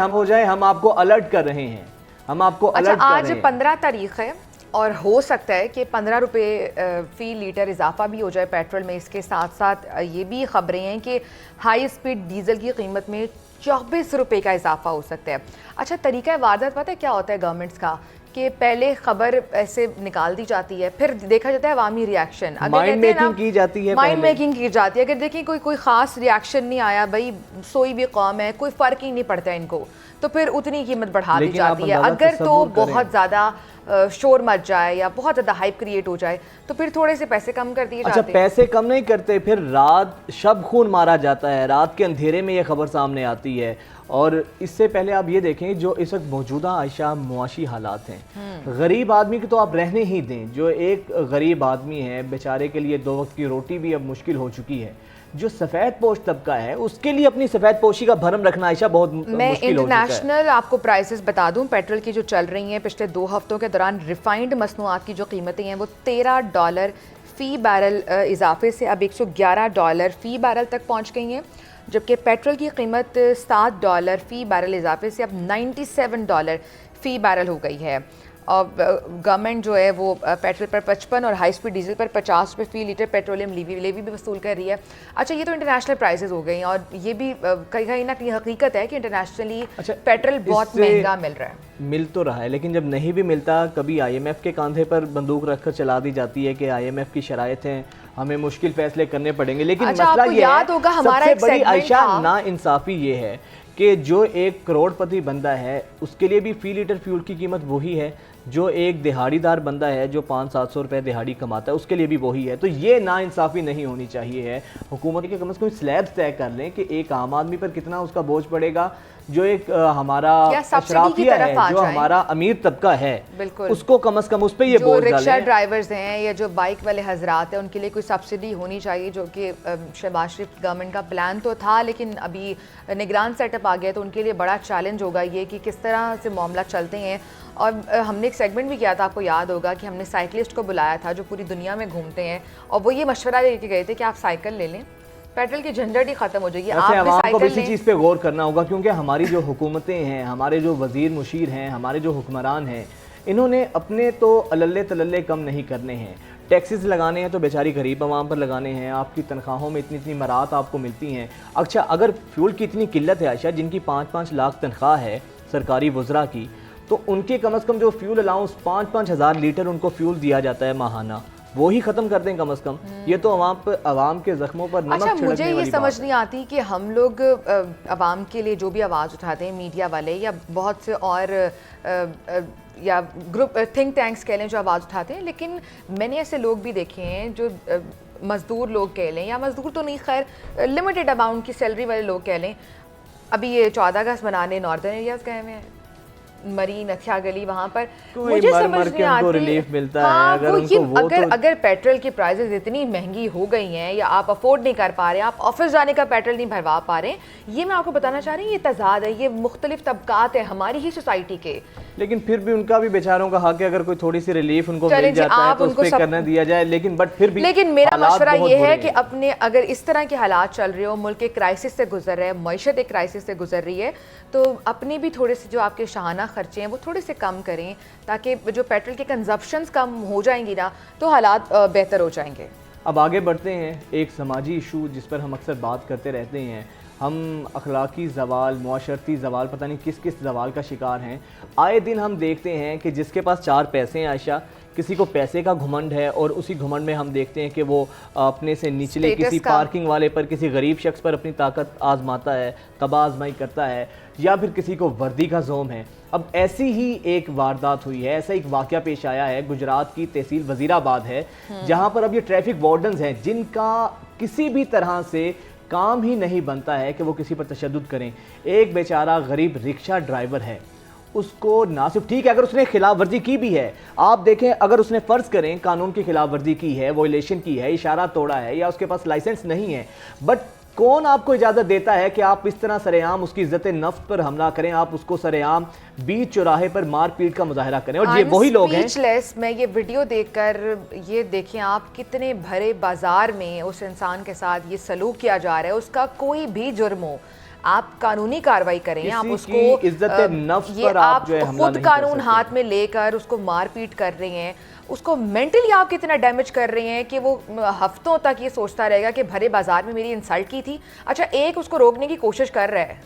हम आपको अलर्ट कर रहे हैं, हम आपको अलर्ट कर रहे हैं। आज 15 तारीख है और हो सकता है कि 15 रुपये फ़ी लीटर इजाफा भी हो जाए पेट्रोल में। इसके साथ साथ ये भी खबरें हैं कि हाई स्पीड डीजल की कीमत में 24 रुपये का इजाफा हो सकता है। अच्छा, तरीका वारदात पता है क्या होता है गवर्नमेंट्स का, कि पहले खबर ऐसे निकाल दी जाती है, फिर देखा जाता है अवामी रिएक्शन, माइंड मेकिंग की जाती है, माइंड मेकिंग की जाती है। अगर देखिए कोई खास रिएक्शन नहीं आया, भाई सोई भी कौम है, कोई फ़र्क ही नहीं पड़ता इनको, तो फिर उतनी कीमत बढ़ा दी जाती है। अगर तो बहुत ज़्यादा शोर मच जाए या बहुत ज़्यादा हाइप क्रिएट हो जाए तो फिर थोड़े से पैसे कम कर दिए जाते हैं। पैसे कम नहीं करते, फिर रात शब खून मारा जाता है, रात के अंधेरे में ये खबर सामने आती है। और इससे पहले आप ये देखें जो इस वक्त मौजूदा आयशा मुआशी हालात हैं, गरीब आदमी की तो आप रहने ही दें, जो एक गरीब आदमी है बेचारे के लिए 2 वक्त की रोटी भी अब मुश्किल हो चुकी है। जो सफ़ेद पोश तबका है उसके लिए अपनी सफ़ेद पोशी का भरम रखना आयशा बहुत मुश्किल हो चुका है। मैं इंटरनेशनल आपको प्राइसेस बता दूं, पेट्रोल की जो चल रही हैं पिछले 2 हफ्तों के दौरान रिफाइंड मसनूआत की जो कीमतें हैं वो $13 फ़ी बैरल इजाफे से अब $111 फ़ी बैरल तक पहुँच गई हैं, जबकि पेट्रोल की कीमत $7 फ़ी बैरल इजाफे से अब $97 फ़ी बैरल हो गई है। और गवर्नमेंट जो है वो पेट्रोल पर 55 और हाई स्पीड डीजल पर 50 रुपये फ़ी लीटर पेट्रोलियम लेवी भी वसूल कर रही है। अच्छा, ये तो इंटरनेशनल प्राइसेस हो गई, और ये भी कहीं ना कहीं हकीकत है कि इंटरनेशनली पेट्रोल बहुत महंगा मिल रहा है। मिल तो रहा है, लेकिन जब नहीं भी मिलता कभी IMF के कंधे पर बंदूक रखकर चला दी जाती है कि IMF की शराइत हैं, हमें मुश्किल फैसले करने पड़ेंगे। लेकिन मसला ये याद होगा हमारा सबसे बड़ी आयशा ना इंसाफी ये है कि जो एक करोड़पति बंदा है उसके लिए भी फ़ी लीटर फ्यूल की कीमत वही है, जो एक दिहाड़ीदार बंदा है जो 500-700 रुपये दिहाड़ी कमाता है उसके लिए भी वही है। तो ये नाइंसाफ़ी नहीं होनी चाहिए है। हुकूमत के कम से कम स्लैब्स तय कर लें कि एक आम आदमी पर कितना उसका बोझ पड़ेगा, जो एक हमारा अशराफिया है, जो हमारा अमीर तबका है, उसको कम से कम उस पर ये बोझ डालें। रिक्शा ड्राइवर्स हैं या जो बाइक वाले हजरात हैं उनके लिए कोई सब्सिडी होनी चाहिए, जो कि शहबाज शरीफ गवर्नमेंट का प्लान तो था लेकिन अभी निगरान सेटअप आ गया, तो उनके लिए बड़ा चैलेंज होगा ये कि किस तरह से मामला चलते हैं। और हमने एक सेगमेंट भी किया था, आपको याद होगा कि हमने साइकिलिस्ट को बुलाया था जो पूरी दुनिया में घूमते हैं, और वो ये मशवरा लेके गए थे कि आप साइकिल ले लें, पेट्रोल की झंझट ही खत्म हो जाएगी। आप आवाम को इसी चीज़ पे गौर करना होगा, क्योंकि हमारी जो हुकूमतें हैं, हमारे जो वजीर मुशीर हैं, हमारे जो हुक्मरान हैं, इन्होंने अपने तो अल्ले तलल्ले कम नहीं करने हैं। टैक्सेस लगाने हैं तो बेचारी गरीब आवाम पर लगाने हैं। आपकी तनख्वाहों में इतनी मराहत आपको मिलती हैं। अच्छा, अगर फ्यूल की इतनी किल्लत है आयशा, जिनकी 5-5 लाख तनख्वाह है सरकारी वज़रा की, तो उनके कम से कम जो फ्यूल अलाउंस 5-5 हज़ार लीटर उनको फ्यूल दिया जाता है माहाना, वो ही ख़त्म कर दें कम से कम। ये तो अवाम के ज़ख्मों पर नमक छिड़कने वाली बात है। मुझे ये समझ नहीं आती कि हम लोग अवाम के लिए जो भी आवाज़ उठाते हैं, मीडिया वाले या बहुत से और या ग्रुप थिंक टैंक्स कह लें जो आवाज़ उठाते हैं, लेकिन मैंने ऐसे लोग भी देखे हैं जो मज़दूर लोग कह लें, या मज़दूर तो नहीं, खैर लिमिटेड अमाउंट की सैलरी वाले लोग कह लें, अभी ये 14 अगस्त मनाने नॉर्दर्न एरियाज़ गए हुए हैं, मरी नथिया गली, वहाँ पर मुझे समझ नहीं आती रिलीफ मिलता है। अगर पेट्रोल की प्राइसेस इतनी महंगी हो गई हैं या आप अफोर्ड नहीं कर पा रहे, आप ऑफिस जाने का पेट्रोल नहीं भरवा पा रहे, ये मैं आपको बताना चाह रही हूँ, ये तजाद है, ये मुख्तलिफ तबकात है हमारी ही सोसाइटी के। लेकिन फिर भी उनका भी बेचारों का हक है, अगर कोई थोड़ी सी रिलीफ उनको मिल जाता है तो उस पे करना दिया जाए। लेकिन मेरा मशवरा ये है कि अपने अगर इस तरह के हालात चल रहे हो, मुल्क एक क्राइसिस से गुजर रहा है, मईशत एक क्राइसिस से गुजर रही है, तो अपने भी थोड़े से जो आपके शाहाना खर्चे हैं वो थोड़े से कम करें, ताकि जो पेट्रोल के कंजप्शंस कम हो जाएंगी ना तो हालात बेहतर हो जाएंगे। अब आगे बढ़ते हैं, एक समाजी इशू जिस पर हम अक्सर बात करते रहते हैं, हम अखलाकी ज़वाल, मुआशरती ज़वाल, पता नहीं किस किस ज़वाल का शिकार हैं। आए दिन हम देखते हैं कि जिसके पास 4 पैसे हैं आयशा, किसी को पैसे का घमंड है और उसी घमंड में हम देखते हैं कि वो अपने से निचले किसी पार्किंग वाले पर, किसी गरीब शख्स पर अपनी ताकत आजमाता है, तबाह आजमाई करता है, या फिर किसी को वर्दी का जोम है। अब ऐसी ही एक वारदात हुई है, ऐसा एक वाक़या पेश आया है, गुजरात की तहसील वज़ीराबाद है, जहाँ पर अब ये ट्रैफिक वार्डन्स हैं जिनका किसी भी तरह से काम ही नहीं बनता है कि वो किसी पर तशद्दुद करें। एक बेचारा गरीब रिक्शा ड्राइवर है, उसको ना सिर्फ, ठीक है अगर उसने खिलाफ वर्जी की भी है, आप देखें अगर उसने फ़र्ज़ करें कानून की खिलाफ वर्जी की है, वॉयलेशन की है, इशारा तोड़ा है, या उसके पास लाइसेंस नहीं है, बट कौन आपको इजाज़त देता है कि आप इस तरह सरेआम उसकी इज्जत नफ्स पर हमला करें, आप उसको सरेआम बीच चौराहे पर मारपीट का मुजाहरा करें? और ये वही लोग हैं। स्पीचलेस। मैं ये वीडियो देखकर ये देखें आप, कितने भरे बाजार में उस इंसान के साथ ये सलूक किया जा रहा है, उसका कोई भी जुर्म हो आप कानूनी कार्रवाई करें, आप उसको इज्जत नफ्स पर आप जो है हमला खुद नहीं कर कानून सकते। हाथ में लेकर उसको मारपीट कर रहे हैं, उसको मेंटली आप कितना डैमेज कर रहे हैं कि वो हफ्तों तक ये सोचता रहेगा कि भरे बाजार में मेरी इंसल्ट की थी। अच्छा, एक उसको रोकने की कोशिश कर रहा है,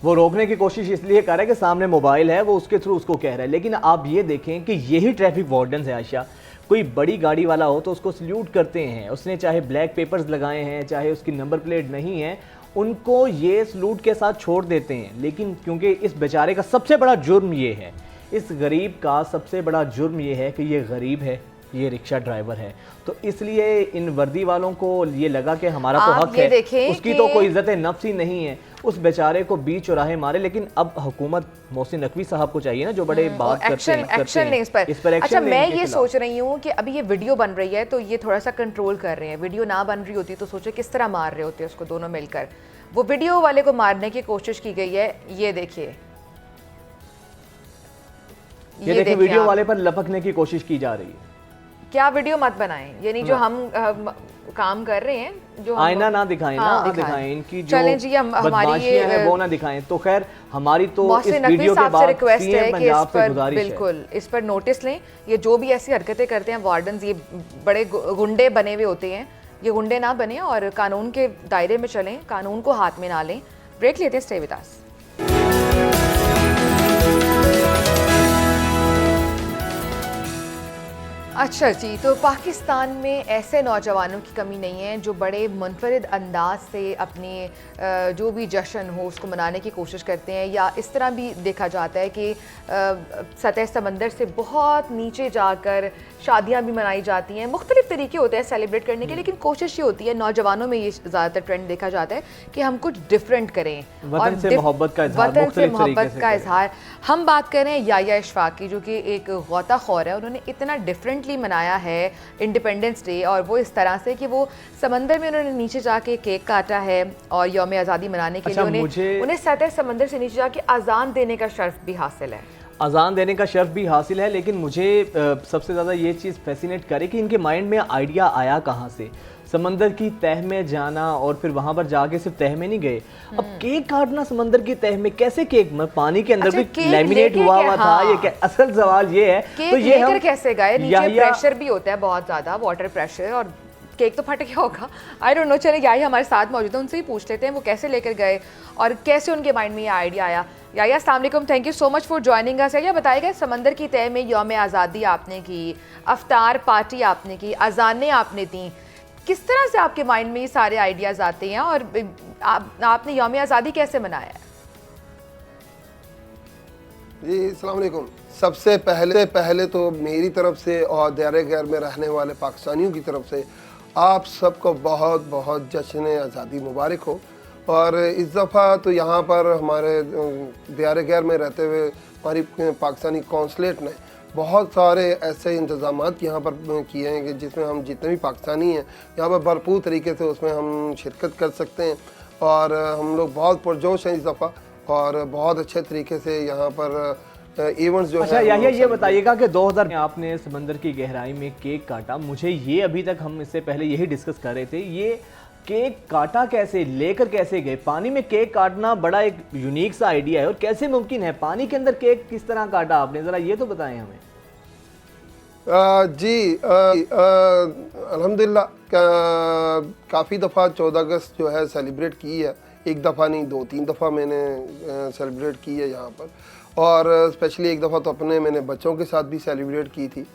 वो रोकने की कोशिश इसलिए कर रहा है कि सामने मोबाइल है, वो उसके थ्रू उसको कह रहा है। लेकिन आप ये देखें कि यही ट्रैफिक वार्डन है आयशा, कोई बड़ी गाड़ी वाला हो तो उसको सल्यूट करते हैं, उसने चाहे ब्लैक पेपर्स लगाए हैं, चाहे उसकी नंबर प्लेट नहीं है, उनको ये सलूट के साथ छोड़ देते हैं। लेकिन क्योंकि इस बेचारे का सबसे बड़ा जुर्म ये है, इस गरीब का सबसे बड़ा जुर्म ये है कि ये गरीब है, ये रिक्शा ड्राइवर है, तो इसलिए इन वर्दी वालों को ये लगा कि हमारा तो हक है, उसकी तो कोई इज्जत नफ्स ही नहीं है, उस बेचारे को बीच चौराहे मारे। लेकिन अब हुकूमत मोहसिन नकवी साहब को चाहिए ना, जो बड़े बात करते हैं, एक्शन लें इस पर। अच्छा, मैं ये सोच रही हूँ कि अभी ये वीडियो बन रही है तो ये थोड़ा सा कंट्रोल कर रहे हैं, वीडियो ना बन रही होती तो सोचे किस तरह मार रहे होते उसको दोनों मिलकर। वो वीडियो वाले को मारने की कोशिश की गई है, ये देखिए, ये देखिए वीडियो वाले पर लपकने की कोशिश की जा रही है। क्या वीडियो मत बनाएं, यानी जो हम काम कर रहे हैं, जो आईना ना दिखाएं, ना दिखाएं, इनकी जो चलें जी, हमारी ये है वो ना दिखाएं। तो खैर हमारी तो इस नकवी वीडियो के साहब से बाद रिक्वेस्ट है कि इस पर बिल्कुल इस पर नोटिस लें। ये जो भी ऐसी हरकतें करते हैं वार्डन्स, ये बड़े गुंडे बने हुए होते हैं, ये गुंडे ना बने और कानून के दायरे में चलें, कानून को हाथ में ना लें। ब्रेक लेते हैं, स्टे विद अस। अच्छा जी, तो पाकिस्तान में ऐसे नौजवानों की कमी नहीं है जो बड़े मुनफरिद अंदाज से अपने जो भी जश्न हो उसको मनाने की कोशिश करते हैं, या इस तरह भी देखा जाता है कि सतह समंदर से बहुत नीचे जाकर शादियां भी मनाई जाती हैं। मुख्तलिफ तरीके होते हैं सेलिब्रेट करने के, लेकिन कोशिश ये होती है, नौजवानों में ये ज़्यादातर ट्रेंड देखा जाता है कि हम कुछ डिफरेंट करें, वतन से मोहब्बत का इजहार, वतन से मोहब्बत का इजहार। हम बात करें याया इशफाक की, जो कि एक गौताखोर है, उन्होंने इतना डिफरेंटली मनाया है इंडिपेंडेंस डे, और वो इस तरह से कि वो समंदर में उन्होंने नीचे जाके केक काटा है और यौम आज़ादी मनाने के लिए उन्हें सतह समंदर से नीचे जाके अजान देने का शर्फ भी हासिल है। अजान देने का शर्फ भी हासिल है। लेकिन मुझे सबसे ज़्यादा ये चीज़ फैसिनेट करे कि इनके माइंड में आइडिया आया कहाँ से, समंदर की तह में जाना और फिर वहां पर जाके सिर्फ तह में नहीं गए, अब केक काटना समंदर की तह में, कैसे केक पानी के अंदर भी लैमिनेट हुआ था, ये असल सवाल ये है। तो ये लेकर कैसे गए? नीचे प्रेशर भी होता है बहुत ज़्यादा, वाटर प्रेशर, और केक तो फट गया होगा, आई डोंट नो। चले याया हमारे साथ मौजूद है, उनसे ही पूछ लेते हैं वो कैसे लेकर गए और कैसे उनके माइंड में ये आइडिया आया। याया अस्सलाम वालेकुम, thank you so much for joining us. याया बताइएगा, समंदर की तह में यौम आज़ादी आपने की, अफ्तार पार्टी आपने की, अजानें आपने दी, किस तरह से आपके माइंड में ये सारे आइडियाज़ आते हैं और आपने यौम आज़ादी कैसे मनाया? जी अस्सलाम वालेकुम। सबसे पहले तो मेरी तरफ से और दायरे गैर में रहने वाले पाकिस्तानियों की तरफ से आप सबको बहुत बहुत जश्न आज़ादी मुबारक हो। और इस दफ़ा तो यहाँ पर हमारे दायरे गैर में रहते हुए हमारी पाकिस्तानी कौंसलेट ने बहुत सारे ऐसे इंतज़ाम यहाँ पर किए हैं कि जिसमें हम जितने भी पाकिस्तानी हैं यहाँ पर भरपूर तरीके से उसमें हम शिरकत कर सकते हैं। और हम लोग बहुत पुरजोश हैं इस दफ़ा और बहुत अच्छे तरीके से यहाँ पर इवेंट्स जो है। ये बताइएगा कि 2000 में आपने समंदर की गहराई में केक काटा, मुझे ये अभी तक हम इससे पहले यही डिस्कस कर रहे थे, ये केक काटा कैसे, लेकर कैसे गए? पानी में केक काटना बड़ा एक यूनिक सा आइडिया है, और कैसे मुमकिन है पानी के अंदर केक किस तरह काटा आपने, ज़रा ये तो बताएं हमें। जी अल्हम्दुलिल्लाह काफ़ी दफ़ा 14 अगस्त जो है सेलिब्रेट की है, एक दफ़ा नहीं 2-3 दफ़ा मैंने सेलिब्रेट की है यहाँ पर। और स्पेशली एक दफ़ा तो मैंने बच्चों के साथ भी सेलिब्रेट की थी,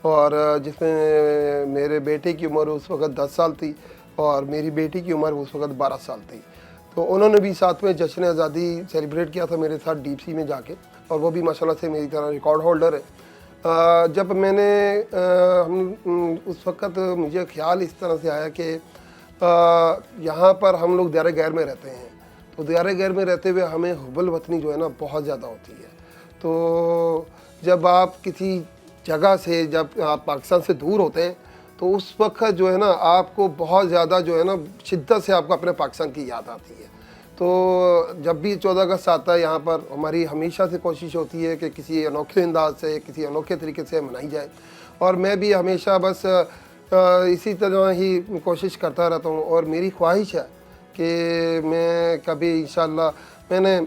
और जिसमें मेरे बेटे की उम्र उस वक़्त 10 साल थी और मेरी बेटी की उम्र उस वक़्त 12 साल थी। तो उन्होंने भी साथ में जश्न आज़ादी सेलिब्रेट किया था मेरे साथ डीप सी में जाके, और वो भी माशाल्लाह से मेरी तरह रिकॉर्ड होल्डर है। जब मैंने हम उस वक़्त मुझे ख्याल इस तरह से आया कि यहाँ पर हम लोग दायरे गैर में रहते हैं, तो दायरे गैर में रहते हुए हमें हुब्बुल वतनी जो है ना बहुत ज़्यादा होती है। तो जब आप किसी जगह से, जब आप पाकिस्तान से दूर होते हैं तो उस वक्त जो है ना आपको बहुत ज़्यादा जो है ना शिद्दत से आपको अपने पाकिस्तान की याद आती है। तो जब भी 14 अगस्त आता है यहाँ पर हमारी हमेशा से कोशिश होती है कि किसी अनोखे अंदाज से, किसी अनोखे तरीके से मनाई जाए, और मैं भी हमेशा बस इसी तरह ही कोशिश करता रहता हूँ। और मेरी ख्वाहिश है कि मैं कभी इंशाल्लाह, मैंने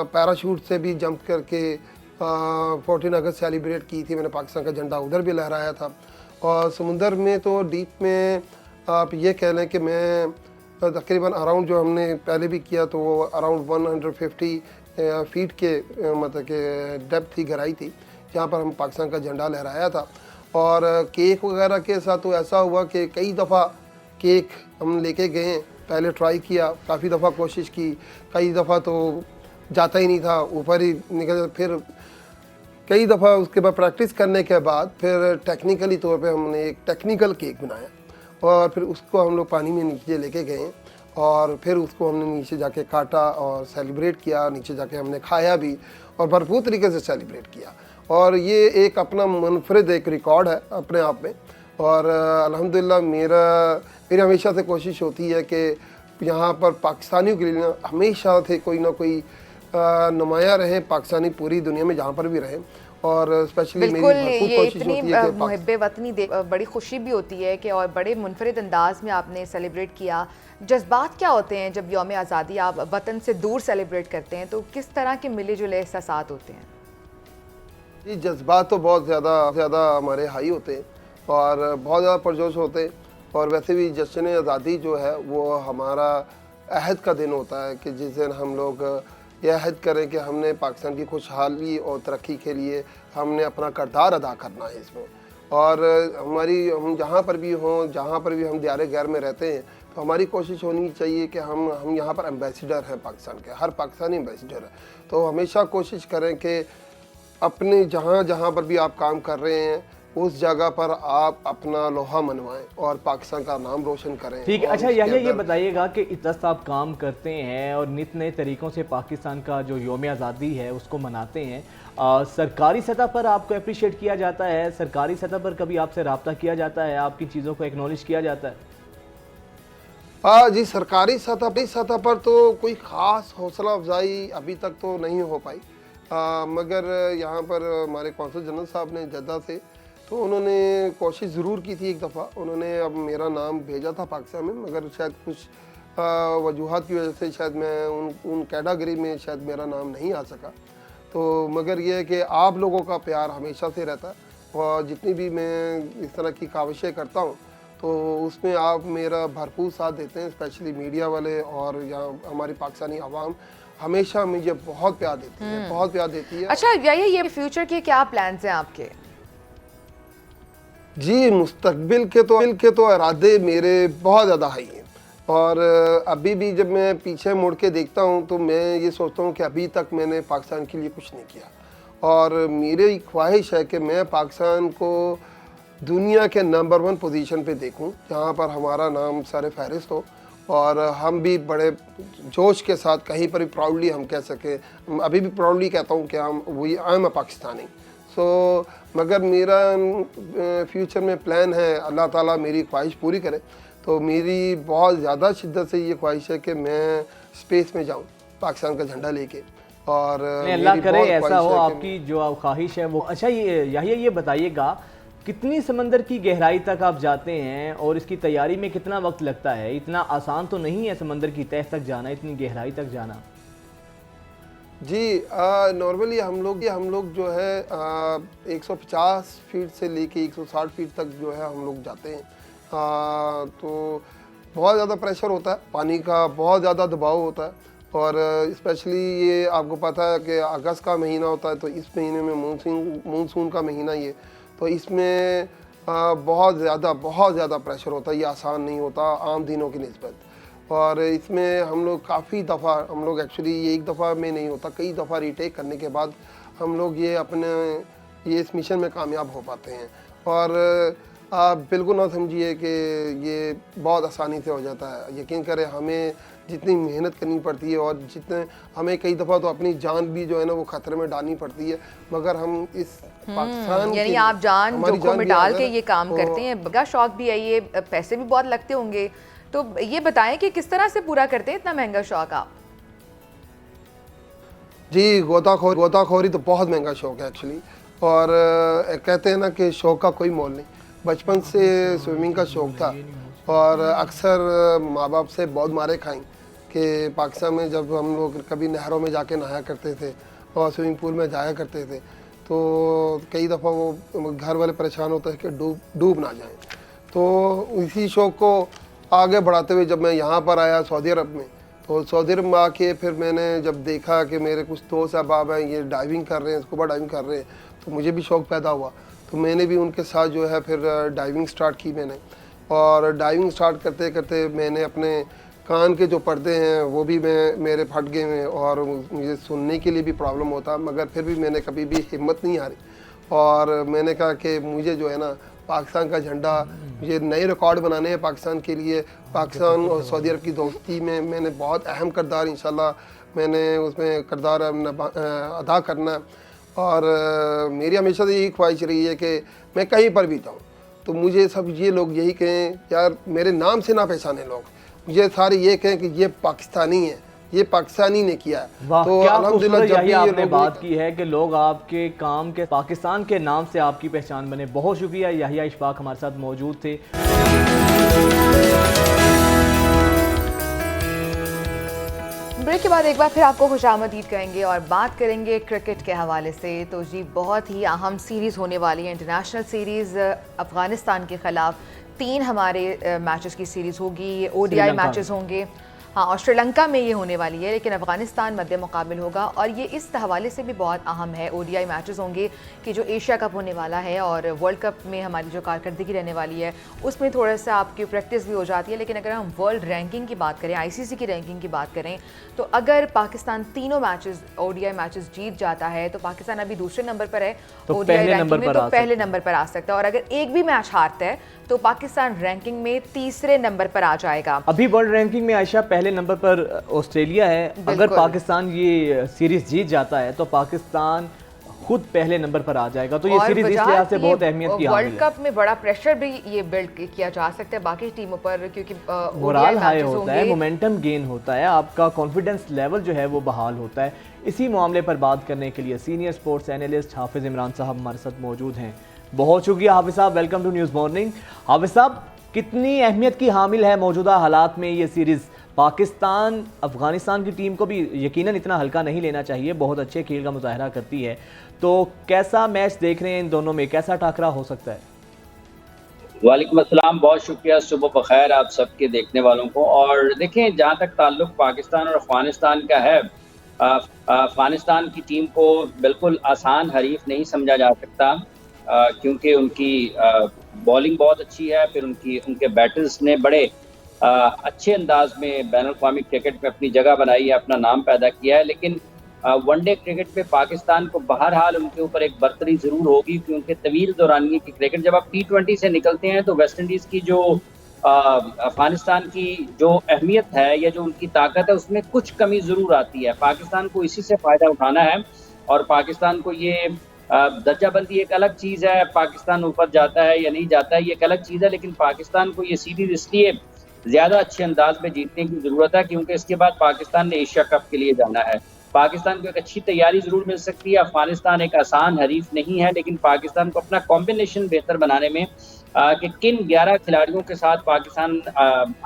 पैराशूट से भी जंप करके 14 अगस्त सेलिब्रेट की थी, मैंने पाकिस्तान का झंडा उधर भी लहराया था। और समुंदर में तो डीप में आप ये कह लें कि मैं तकरीबन अराउंड जो हमने पहले भी किया तो वो अराउंड 150 फीट के मतलब कि डेप्थ थी, गहराई थी, जहाँ पर हम पाकिस्तान का झंडा लहराया था। और केक वगैरह के साथ तो ऐसा हुआ कि कई दफ़ा केक हम लेके गए, पहले ट्राई किया, काफ़ी दफ़ा कोशिश की, कई दफ़ा तो जाता ही नहीं था, ऊपर ही निकल, फिर कई दफ़ा उसके बाद प्रैक्टिस करने के बाद फिर टेक्निकली तौर पे हमने एक टेक्निकल केक बनाया और फिर उसको हम लोग पानी में नीचे लेके गए और फिर उसको हमने नीचे जाके काटा और सेलिब्रेट किया, नीचे जाके हमने खाया भी और भरपूर तरीके से सेलिब्रेट किया। और ये एक अपना मुनफरिद एक रिकॉर्ड है अपने आप में। और अल्हम्दुलिल्लाह मेरी हमेशा से कोशिश होती है कि यहाँ पर पाकिस्तानियों के लिए हमेशा से कोई ना कोई नुमाया रहे, पाकिस्तानी पूरी दुनिया में जहाँ पर भी रहे। और स्पेशली बिल्कुल, ये इतनी मुहिब्बे वतनी बड़ी खुशी भी होती है कि और बड़े मुनफरिद अंदाज में आपने सेलिब्रेट किया। जज्बात क्या होते हैं जब यौम आज़ादी आप वतन से दूर सेलिब्रेट करते हैं, तो किस तरह के मिले जुले एहसासात होते हैं? जी, जज्बात तो बहुत ज़्यादा हमारे हाई होते हैं और बहुत ज़्यादा पुरजोश होते हैं। और वैसे भी जश्न आज़ादी जो है वो हमारा अहद का दिन होता है कि जिस दिन हम लोग यह अहद करें कि हमने पाकिस्तान की खुशहाली और तरक्की के लिए हमने अपना किरदार अदा करना है इसमें। और हम जहाँ पर भी हों, जहाँ पर भी हम दियारे गैर में रहते हैं, तो हमारी कोशिश होनी चाहिए कि हम यहाँ पर एम्बेसडर हैं पाकिस्तान के, हर पाकिस्तानी एम्बेसडर है। तो हमेशा कोशिश करें कि अपने जहाँ पर भी आप काम कर रहे हैं उस जगह पर आप अपना लोहा मनवाएं और पाकिस्तान का नाम रोशन करें। ठीक है। अच्छा ये बताइएगा कि इतना आप काम करते हैं और नित नए तरीक़ों से पाकिस्तान का जो यौम आज़ादी है उसको मनाते हैं, सरकारी सतह पर आपको अप्रिशिएट किया जाता है? सरकारी सतह पर कभी आपसे रब्ता किया जाता है, आपकी चीज़ों को एक्नॉलेज किया जाता है? जी, सरकारी सतह पर तो कोई ख़ास हौसला अफजाई अभी तक तो नहीं हो पाई, मगर यहाँ पर हमारे कौंसल जनरल साहब ने जद्दा से तो उन्होंने कोशिश ज़रूर की थी। एक दफ़ा उन्होंने अब मेरा नाम भेजा था पाकिस्तान में, मगर शायद कुछ वजूहात की वजह से शायद मैं उन कैटेगरी में शायद मेरा नाम नहीं आ सका। तो मगर ये है कि आप लोगों का प्यार हमेशा से रहता है और जितनी भी मैं इस तरह की काविशें करता हूँ तो उसमें आप मेरा भरपूर साथ देते हैं, स्पेशली मीडिया वाले और यहाँ हमारी पाकिस्तानी आवाम हमेशा मुझे बहुत प्यार देती है, बहुत प्यार देती है। अच्छा, ये फ्यूचर के क्या प्लान्स हैं आपके? जी, मुस्तकबिल के तो इरादे मेरे बहुत ज़्यादा हाई हैं और अभी भी जब मैं पीछे मुड़ के देखता हूँ तो मैं ये सोचता हूँ कि अभी तक मैंने पाकिस्तान के लिए कुछ नहीं किया। और मेरी ख्वाहिश है कि मैं पाकिस्तान को दुनिया के नंबर 1 पोजीशन पे देखूँ, जहाँ पर हमारा नाम सर फहरिस्त हो और हम भी बड़े जोश के साथ कहीं पर भी प्राउडली हम कह सकें। अभी भी प्राउडली कहता हूँ कि आई एम अ पाकिस्तानी। सो मगर मेरा फ्यूचर में प्लान है, अल्लाह ताला मेरी ख्वाहिश पूरी करे, तो मेरी बहुत ज़्यादा शिद्दत से ये ख्वाहिश है कि मैं स्पेस में जाऊँ पाकिस्तान का झंडा लेके। और अल्लाह करे ऐसा हो, आपकी जो ख्वाहिश है वो। अच्छा, ये बताइएगा कितनी समंदर की गहराई तक आप जाते हैं और इसकी तैयारी में कितना वक्त लगता है? इतना आसान तो नहीं है समंदर की तह तक जाना, इतनी गहराई तक जाना। जी, नॉर्मली हम लोग जो है 150 फीट से लेके 160 फीट तक जो है हम लोग जाते हैं। तो बहुत ज़्यादा प्रेशर होता है, पानी का बहुत ज़्यादा दबाव होता है और स्पेशली ये आपको पता है कि अगस्त का महीना होता है, तो इस महीने में मानसून का महीना ये, तो इसमें बहुत ज़्यादा प्रेशर होता है। ये आसान नहीं होता आम दिनों की निस्बत। और इसमें हम लोग काफ़ी दफ़ा एक्चुअली ये एक दफ़ा में नहीं होता, कई दफ़ा रीटेक करने के बाद हम लोग ये इस मिशन में कामयाब हो पाते हैं। और आप बिल्कुल ना समझिए कि ये बहुत आसानी से हो जाता है। यकीन करें, हमें जितनी मेहनत करनी पड़ती है और जितने हमें कई दफ़ा तो अपनी जान भी जो है ना वो खतरे में डालनी पड़ती है, मगर हम इस पाकिस्तान यानी आप जान जोखिम में डाल के ये काम तो करते हैं। बड़ा शौक भी है ये, पैसे भी बहुत लगते होंगे, तो ये बताएं कि किस तरह से पूरा करते हैं इतना महंगा शौक आप? जी, गोताखोरी तो बहुत महंगा शौक है एक्चुअली। और कहते हैं ना कि शौक का कोई मोल नहीं। बचपन से स्विमिंग का शौक था और अक्सर माँ बाप से बहुत मारे खाई कि पाकिस्तान में जब हम लोग कभी नहरों में जाके नहाया करते थे और स्विमिंग पूल में जाया करते थे, तो कई दफ़ा वो घर वाले परेशान होते हैं कि डूब ना जाएं। तो इसी शौक़ को आगे बढ़ाते हुए जब मैं यहाँ पर आया सऊदी अरब में, तो सऊदी अरब में आके फिर मैंने जब देखा कि मेरे कुछ दोस्त अहबाब हैं ये डाइविंग कर रहे हैं, स्कूबा डाइविंग कर रहे हैं, तो मुझे भी शौक़ पैदा हुआ। तो मैंने भी उनके साथ जो है फिर डाइविंग स्टार्ट की मैंने। और डाइविंग स्टार्ट करते करते मैंने अपने कान के जो पर्दे हैं वो भी मेरे फट गए हैं और मुझे सुनने के लिए भी प्रॉब्लम होता, मगर फिर भी मैंने कभी भी हिम्मत नहीं हारी और मैंने कहा कि मुझे जो है ना पाकिस्तान का झंडा, मुझे नए रिकॉर्ड बनाने हैं पाकिस्तान के लिए। पाकिस्तान और सऊदी अरब की दोस्ती में मैंने बहुत अहम किरदार इंशाल्लाह मैंने उसमें किरदार अदा करना है। और मेरी हमेशा से यही ख्वाहिश रही है कि मैं कहीं पर भी जाऊँ तो मुझे सब ये लोग यही कहें, यार मेरे नाम से ना पहचाने लोग, मुझे सारे ये कहें कि ये पाकिस्तानी है, ये पाकिस्तानी ने किया है। तो अल्हम्दुलिल्लाह जब भी आपने बात की है कि लोग आपके काम के पाकिस्तान के नाम से आपकी पहचान बने। बहुत शुक्रिया, याहिया इशफाक हमारे साथ मौजूद थे। ब्रेक के बाद एक बार फिर आपको खुशामदीद कहेंगे और बात करेंगे क्रिकेट के हवाले से। तो जी बहुत ही अहम सीरीज़ होने वाली है, इंटरनेशनल सीरीज़ अफ़गानिस्तान के ख़िलाफ़ 3 हमारे मैचेस की सीरीज़ होगी, ये ODI मैचेस होंगे। हाँ, और श्रीलंका में ये होने वाली है, लेकिन अफ़गानिस्तान मद्दे मुकाबिल होगा और ये इस हवाले से भी बहुत अहम है। ODI मैचेस होंगे कि जो एशिया कप होने वाला है और वर्ल्ड कप में हमारी जो कारकर्दगी रहने वाली है उसमें थोड़ा सा आपकी प्रैक्टिस भी हो जाती है। लेकिन अगर हम वर्ल्ड रैंकिंग की बात करें, ICC की रैंकिंग की बात करें, तो अगर पाकिस्तान तीनों मैचेस ODI मैचेस जीत जाता है तो पाकिस्तान अभी दूसरे नंबर पर है ODI रैंकिंग में, तो पहले नंबर पर आ सकता है। और अगर एक भी मैच हारता है तो पाकिस्तान रैंकिंग में तीसरे नंबर पर आ जाएगा। अभी वर्ल्ड रैंकिंग में आयशा पहले नंबर पर ऑस्ट्रेलिया है। अगर पाकिस्तान ये सीरीज जीत जाता है तो पाकिस्तान खुद पहले नंबर पर आ जाएगा। तो ये सीरीज इस लिहाज से बहुत अहमियत की हामिल है। वर्ल्ड कप में बड़ा प्रेशर भी ये बिल्ड किया जा सकता है बाकी टीमों पर, क्योंकि मोरल हाई होता है, मोमेंटम गेन होता है, आपका कॉन्फिडेंस लेवल जो है वो बहाल होता है। इसी मामले पर बात करने के लिए सीनियर स्पोर्ट्स एनालिस्ट हाफिज इमरान साहब हमारे साथ मौजूद हैं। बहुत शुक्रिया हाफिज साहब, वेलकम टू न्यूज़ मॉर्निंग। हाफिज साहब, कितनी अहमियत की हामिल है मौजूदा हालात में ये सीरीज़? पाकिस्तान अफगानिस्तान की टीम को भी यकीनन इतना हल्का नहीं लेना चाहिए, बहुत अच्छे खेल का मुजाहरा करती है। तो कैसा मैच देख रहे हैं इन दोनों में, कैसा टाकरा हो सकता है? वालेकुम अस्सलाम, बहुत शुक्रिया, सुबह बखैर आप सबके देखने वालों को। और देखें, जहाँ तक ताल्लुक पाकिस्तान और अफगानिस्तान का है, अफगानिस्तान की टीम को बिल्कुल आसान हरीफ नहीं समझा जा सकता, क्योंकि उनकी बॉलिंग बहुत अच्छी है, फिर उनके बैटर्स ने बड़े अच्छे अंदाज में बैनुल-अक़वामी क्रिकेट में अपनी जगह बनाई है, अपना नाम पैदा किया है। लेकिन वनडे क्रिकेट में पाकिस्तान को बहरहाल उनके ऊपर एक बर्तरी ज़रूर होगी, क्योंकि तवील दौरानिए की क्रिकेट, जब आप T20 से निकलते हैं तो वेस्ट इंडीज़ की जो अफगानिस्तान की जो अहमियत है या जो उनकी ताकत है उसमें कुछ कमी ज़रूर आती है। पाकिस्तान को इसी से फ़ायदा उठाना है और पाकिस्तान को ये दर्जाबंदी एक अलग चीज़ है, पाकिस्तान ऊपर जाता है या नहीं जाता है ये एक अलग चीज़ है, लेकिन पाकिस्तान को ये सीरीज़ इसलिए ज़्यादा अच्छे अंदाज में जीतने की ज़रूरत है क्योंकि इसके बाद पाकिस्तान ने एशिया कप के लिए जाना है। पाकिस्तान को एक अच्छी तैयारी ज़रूर मिल सकती है। अफगानिस्तान एक आसान हरीफ नहीं है, लेकिन पाकिस्तान को अपना कॉम्बिनेशन बेहतर बनाने में कि किन 11 खिलाड़ियों के साथ पाकिस्तान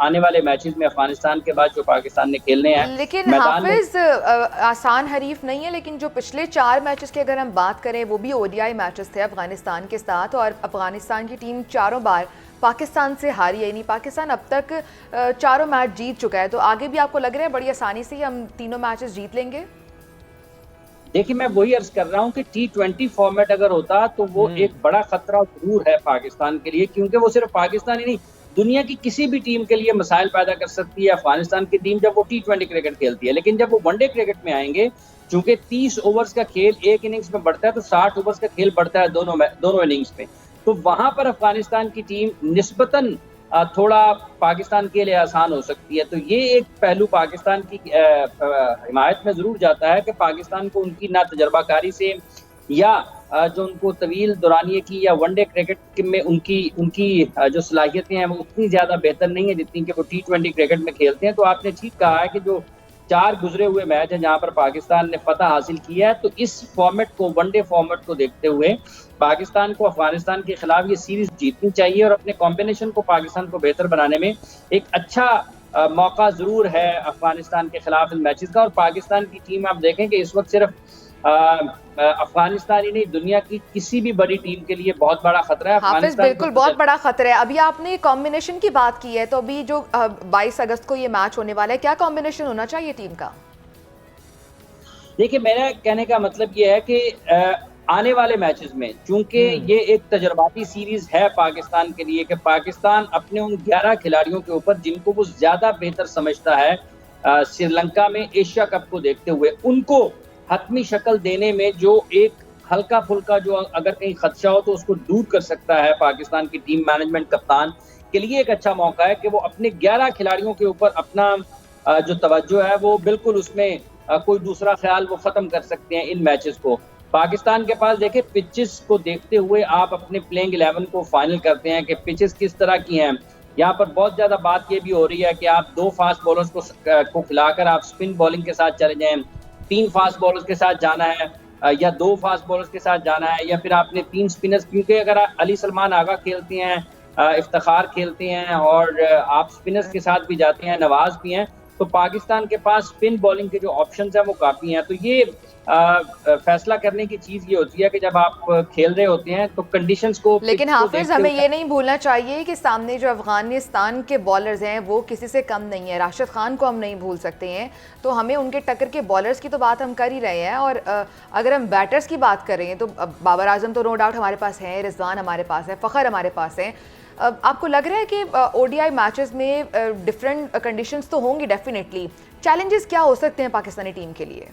आने वाले मैचेस में अफगानिस्तान के बाद जो पाकिस्तान ने खेलने हैं। लेकिन हाफिज आसान हरीफ नहीं है, लेकिन जो पिछले 4 मैचेस की अगर हम बात करें वो भी ODI मैचेस थे अफगानिस्तान के साथ, और अफगानिस्तान की टीम 4 बार पाकिस्तान से हारी है। नहीं, पाकिस्तान अब तक 4 मैच जीत चुका है, तो आगे भी आपको लग रहा है बड़ी आसानी से हम तीनों मैचेस जीत लेंगे? देखिए, मैं वही अर्ज कर रहा हूँ कि T20 फॉर्मेट अगर होता तो वो एक बड़ा खतरा जरूर है पाकिस्तान के लिए, क्योंकि वो सिर्फ पाकिस्तान ही नहीं दुनिया की किसी भी टीम के लिए मसाइल पैदा कर सकती है अफगानिस्तान की टीम जब वो T20 क्रिकेट खेलती है। लेकिन जब वो वनडे क्रिकेट में आएंगे, चूंकि 30 ओवर्स का खेल एक इनिंग्स में बढ़ता है तो 60 ओवर्स का खेल बढ़ता है दोनों इनिंग्स में। तो वहां पर अफगानिस्तान की टीम निस्बतन थोड़ा पाकिस्तान के लिए आसान हो सकती है। तो ये एक पहलू पाकिस्तान की हिमायत में ज़रूर जाता है कि पाकिस्तान को उनकी ना तजर्बाकारी से या जो उनको तवील दौरानिए की या वनडे क्रिकेट में उनकी जो सलाहियतें हैं वो उतनी ज़्यादा बेहतर नहीं है जितनी कि वो T20 क्रिकेट में खेलते हैं। तो आपने ठीक कहा है कि जो 4 गुजरे हुए मैच हैं जहां पर पाकिस्तान ने फतह हासिल किया है, तो इस फॉर्मेट को, वनडे फॉर्मेट को देखते हुए पाकिस्तान को अफगानिस्तान के खिलाफ ये सीरीज जीतनी चाहिए और अपने कॉम्बिनेशन को पाकिस्तान को बेहतर बनाने में एक अच्छा मौका जरूर है अफगानिस्तान के खिलाफ इन मैचेस का। और पाकिस्तान की टीम आप देखें कि इस वक्त सिर्फ अफगानिस्तान ही नहीं, दुनिया की किसी भी बड़ी टीम के लिए बहुत बड़ा खतरा है। हाफिज, बिल्कुल बहुत बड़ा खतरा है। अभी आपने कॉम्बिनेशन की बात की है, तो अभी जो 22 अगस्त को ये मैच होने वाला है, क्या कॉम्बिनेशन होना चाहिए टीम का? देखिए, मेरा कहने का मतलब ये है कि आने वाले मैचेस में चूंकि ये एक तजर्बाती सीरीज है पाकिस्तान के लिए कि पाकिस्तान अपने उन 11 खिलाड़ियों के ऊपर जिनको वो ज्यादा बेहतर समझता है श्रीलंका में एशिया कप को देखते हुए, उनको हतमी शक्ल देने में जो एक हल्का फुल्का जो अगर कहीं खदशा हो तो उसको दूर कर सकता है पाकिस्तान की टीम मैनेजमेंट, कप्तान के लिए एक अच्छा मौका है कि वो अपने 11 खिलाड़ियों के ऊपर अपना जो तवज्जो है वो बिल्कुल उसमें कोई दूसरा ख्याल वो खत्म कर सकते हैं इन मैचेस को। पाकिस्तान के पास देखिए पिचेस को देखते हुए आप अपने प्लेइंग 11 को फाइनल करते हैं कि पिचेस किस तरह की हैं। यहाँ पर बहुत ज्यादा बात ये भी हो रही है कि आप 2 फास्ट बॉलर्स को खिलाकर आप स्पिन बॉलिंग के साथ चले जाएं, 3 फास्ट बॉलर्स के साथ जाना है या 2 फास्ट बॉलर्स के साथ जाना है, या फिर आपने 3 स्पिनर्स, क्योंकि अगर अली सलमान आगा खेलते हैं, इफ्तिखार खेलते हैं और आप स्पिनर्स के साथ भी जाते हैं, नवाज भी हैं, तो पाकिस्तान के पास स्पिन बॉलिंग के जो ऑप्शंस हैं वो काफ़ी हैं। तो ये फैसला करने की चीज़ ये होती है कि जब आप खेल रहे होते हैं तो कंडीशंस को, लेकिन हाफिज हमें ये नहीं भूलना चाहिए कि सामने जो अफगानिस्तान के बॉलर्स हैं वो किसी से कम नहीं है। राशिद खान को हम नहीं भूल सकते हैं, तो हमें उनके टक्कर के बॉलर्स की तो बात हम कर ही रहे हैं। और अगर हम बैटर्स की बात करें तो बाबर आजम तो नो डाउट हमारे पास है, रिजवान हमारे पास है, फ़खर हमारे पास है। आपको लग रहा है कि ODI मैचेस में डिफरेंट कंडीशंस तो होंगी डेफिनेटली, चैलेंजेस क्या हो सकते हैं पाकिस्तानी टीम के लिए?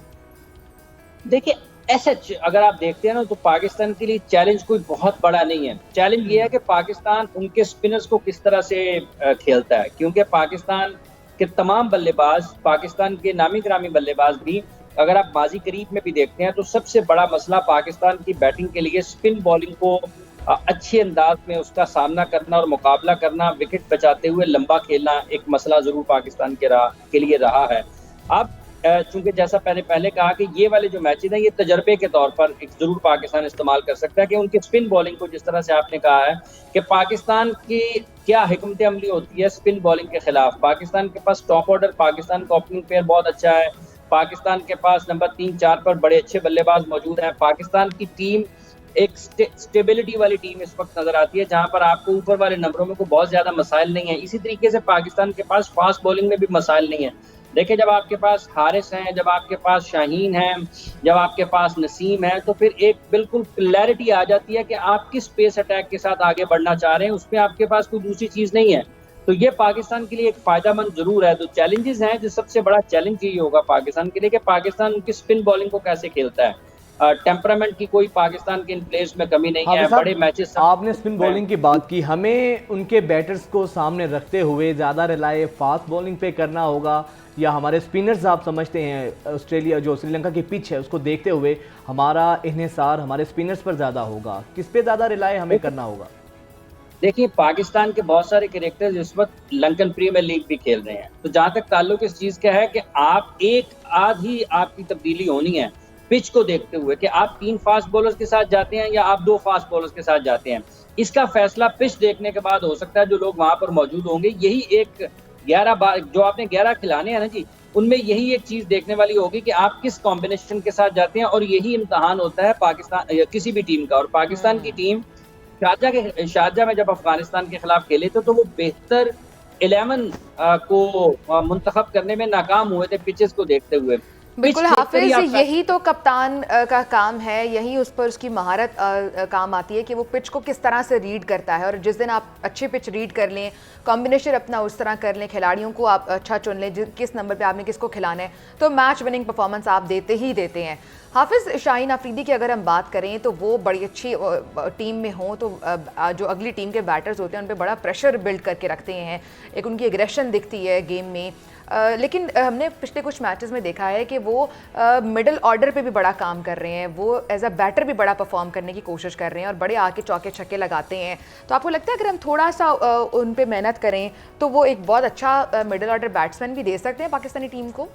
देखिए, ऐसे अगर आप देखते हैं ना तो पाकिस्तान के लिए चैलेंज कोई बहुत बड़ा नहीं है। चैलेंज ये है कि पाकिस्तान उनके स्पिनर्स को किस तरह से खेलता है, क्योंकि पाकिस्तान के तमाम बल्लेबाज, पाकिस्तान के नामी गिरामी बल्लेबाज भी अगर आप माजी करीब में भी देखते हैं तो सबसे बड़ा मसला पाकिस्तान की बैटिंग के लिए स्पिन बॉलिंग को अच्छे अंदाज में उसका सामना करना और मुकाबला करना, विकेट बचाते हुए लंबा खेलना एक मसला जरूर पाकिस्तान के लिए रहा है। अब चूंकि जैसा पहले कहा कि ये वाले जो मैचेस हैं ये तजर्बे के तौर पर एक जरूर पाकिस्तान इस्तेमाल कर सकता है कि उनकी स्पिन बॉलिंग को, जिस तरह से आपने कहा है कि पाकिस्तान की क्या हिकमत अमली होती है स्पिन बॉलिंग के खिलाफ। पाकिस्तान के पास टॉप ऑर्डर, पाकिस्तान का ओपनिंग पेयर बहुत अच्छा है, पाकिस्तान के पास नंबर 3-4 पर बड़े अच्छे बल्लेबाज मौजूद हैं। पाकिस्तान की टीम एक स्टेबिलिटी वाली टीम इस वक्त नजर आती है जहां पर आपको ऊपर वाले नंबरों में कोई बहुत ज्यादा मसाइल नहीं है। इसी तरीके से पाकिस्तान के पास फास्ट बॉलिंग में भी मसाइल नहीं है। देखिए, जब आपके पास हारिस हैं, जब आपके पास शाहीन हैं, जब आपके पास नसीम है, तो फिर एक बिल्कुल क्लैरिटी आ जाती है कि आप किस पेस अटैक के साथ आगे बढ़ना चाह रहे हैं, उसमें आपके पास कोई दूसरी चीज नहीं है। तो ये पाकिस्तान के लिए एक फायदेमंद जरूर है। तो चैलेंजेस हैं, जो सबसे बड़ा चैलेंज यही होगा पाकिस्तान के लिए कि पाकिस्तान उनकी स्पिन बॉलिंग को कैसे खेलता है। टेम्परामेंट की कोई पाकिस्तान के इन प्लेयर्स में कमी नहीं है। बड़े मैचेस, आपने स्पिन बॉलिंग की बात की, हमें उनके बैटर्स को सामने रखते हुए ज़्यादा रिलाय फास्ट बॉलिंग पे करना होगा या हमारे स्पिनर्स, आप समझते हैं ऑस्ट्रेलिया जो श्रीलंका की पिच है उसको देखते हुए हमारा इन्हिसार हमारे स्पिनर्स पर ज़्यादा होगा, किस पे ज़्यादा रिलाय हमें करना होगा? देखिए, पाकिस्तान के बहुत सारे क्रिकेटर्स इस वक्त लंकन प्रीमियर लीग भी खेल रहे हैं। तो जहां तक ताल्लुक इस चीज का है कि आप एक आध ही आपकी तब्दीली होनी है पिच को देखते हुए कि आप 3 फास्ट बॉलर्स के साथ जाते हैं या आप 2 फास्ट बॉलर्स के साथ जाते हैं। इसका फैसला पिच देखने के बाद हो सकता है, जो लोग वहां पर मौजूद होंगे। यही एक 11 बार जो आपने 11 खिलाने हैं ना जी, उनमें यही एक चीज देखने वाली होगी कि आप किस कॉम्बिनेशन के साथ जाते हैं, और यही इम्तहान होता है पाकिस्तान किसी भी टीम का। और पाकिस्तान की टीम शारजा में जब अफगानिस्तान के खिलाफ खेले थे तो वो बेहतर 11 को मुंतखब करने में नाकाम हुए थे पिचेस को देखते हुए। बिल्कुल देखकर हाफिज, ही आप यही तो कप्तान का काम है, यही उस पर उसकी महारत काम आती है कि वो पिच को किस तरह से रीड करता है। और जिस दिन आप अच्छी पिच रीड कर लें, कॉम्बिनेशन अपना उस तरह कर लें, खिलाड़ियों को आप अच्छा चुन लें किस नंबर पे आपने किसको खिलाना है, तो मैच विनिंग परफॉर्मेंस आप देते ही देते हैं। हाफिज़, शाहीन अफरीदी की अगर हम बात करें तो वो बड़ी अच्छी टीम में हों तो जो अगली टीम के बैटर्स होते हैं उन पर बड़ा प्रेशर बिल्ड करके रखते हैं, एक उनकी एग्रेशन दिखती है गेम में। लेकिन हमने पिछले कुछ मैचेस में देखा है कि वो मिडिल ऑर्डर पे भी बड़ा काम कर रहे हैं, वो एज अ बैटर भी बड़ा परफॉर्म करने की कोशिश कर रहे हैं और बड़े आके चौके छक्के लगाते हैं। तो आपको लगता है अगर हम थोड़ा सा उन पे मेहनत करें तो वो एक बहुत अच्छा मिडिल ऑर्डर बैट्समैन भी दे सकते हैं पाकिस्तानी टीम को?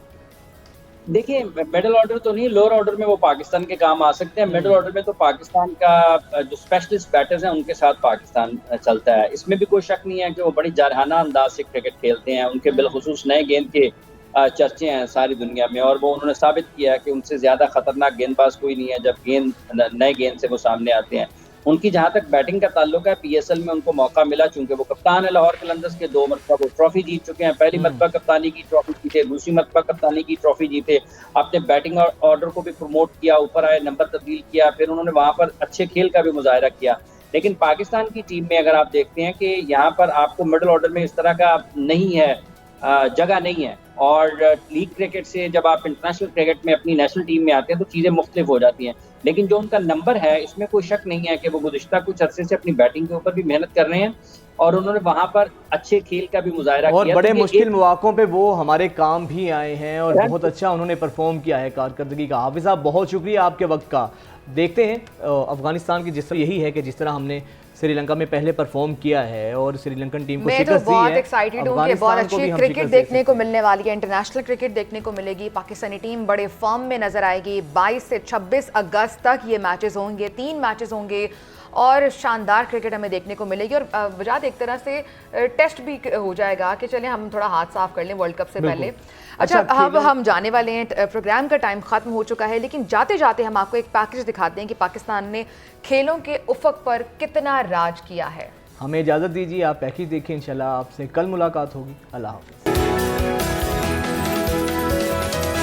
देखिए, मिडिल ऑर्डर तो नहीं, लोअर ऑर्डर में वो पाकिस्तान के काम आ सकते हैं। मिडिल ऑर्डर में तो पाकिस्तान का जो स्पेशलिस्ट बैटर्स हैं उनके साथ पाकिस्तान चलता है, इसमें भी कोई शक नहीं है कि वो बड़ी जारहाना अंदाज से क्रिकेट खेलते हैं। उनके बिलखुसूस नए गेंद के चर्चे हैं सारी दुनिया में, और वो उन्होंने साबित किया है कि उनसे ज़्यादा खतरनाक गेंदबाज कोई नहीं है जब नए गेंद से वो सामने आते हैं। उनकी जहाँ तक बैटिंग का ताल्लुक है, पीएसएल में उनको मौका मिला, चूंकि वो कप्तान है लाहौर कलंदर्स के, 2 मरतबा वो ट्रॉफी जीत चुके हैं। पहली मरतबा कप्तानी की ट्रॉफी जीते, दूसरी मरतबा कप्तानी की ट्रॉफी जीते। अपने बैटिंग ऑर्डर को भी प्रमोट किया, ऊपर आए, नंबर तब्दील किया, फिर उन्होंने वहाँ पर अच्छे खेल का भी मुजाहरा किया। लेकिन पाकिस्तान की टीम में अगर आप देखते हैं कि यहाँ पर आपको मिडिल ऑर्डर में इस तरह का नहीं है, जगह नहीं है। और लीग क्रिकेट से जब आप इंटरनेशनल क्रिकेट में अपनी नेशनल टीम में आते हैं तो चीज़ें मुख्तलिफ हो जाती हैं। लेकिन जो उनका नंबर है, इसमें कोई शक नहीं है कि वो गुज़िश्ता कुछ अरसे से अपनी बैटिंग के ऊपर भी मेहनत कर रहे हैं और उन्होंने वहाँ पर अच्छे खेल का भी मुजाहरा किया। और बड़े मुश्किल मौक़ों पे वो हमारे काम भी आए हैं और बहुत अच्छा उन्होंने परफॉर्म किया है कारकर्दगी का। हाफिज़ साहब, बहुत शुक्रिया आपके वक्त का। देखते हैं अफगानिस्तान की जिस तरह यही है कि जिस तरह हमने श्रीलंका में पहले परफॉर्म किया है और श्रीलंकन टीम को मैं तो बहुत एक्साइटेड हूँ कि बहुत अच्छी क्रिकेट देखने को मिलने वाली है, इंटरनेशनल क्रिकेट देखने को मिलेगी। पाकिस्तानी टीम बड़े फॉर्म में नजर आएगी। 22 से 26 अगस्त तक ये मैचेस होंगे, 3 मैचेस होंगे और शानदार क्रिकेट हमें देखने को मिलेगी। और वजाद एक तरह से टेस्ट भी हो जाएगा कि चलें हम थोड़ा हाथ साफ कर लें वर्ल्ड कप से पहले। अच्छा, अब हम जाने वाले हैं, प्रोग्राम का टाइम ख़त्म हो चुका है, लेकिन जाते जाते हम आपको एक पैकेज दिखाते हैं कि पाकिस्तान ने खेलों के उफक पर कितना राज किया है। हमें इजाज़त दीजिए, आप पैकेज देखें, इंशाल्लाह आपसे कल मुलाकात होगी। अल्लाह हाफ़िज़।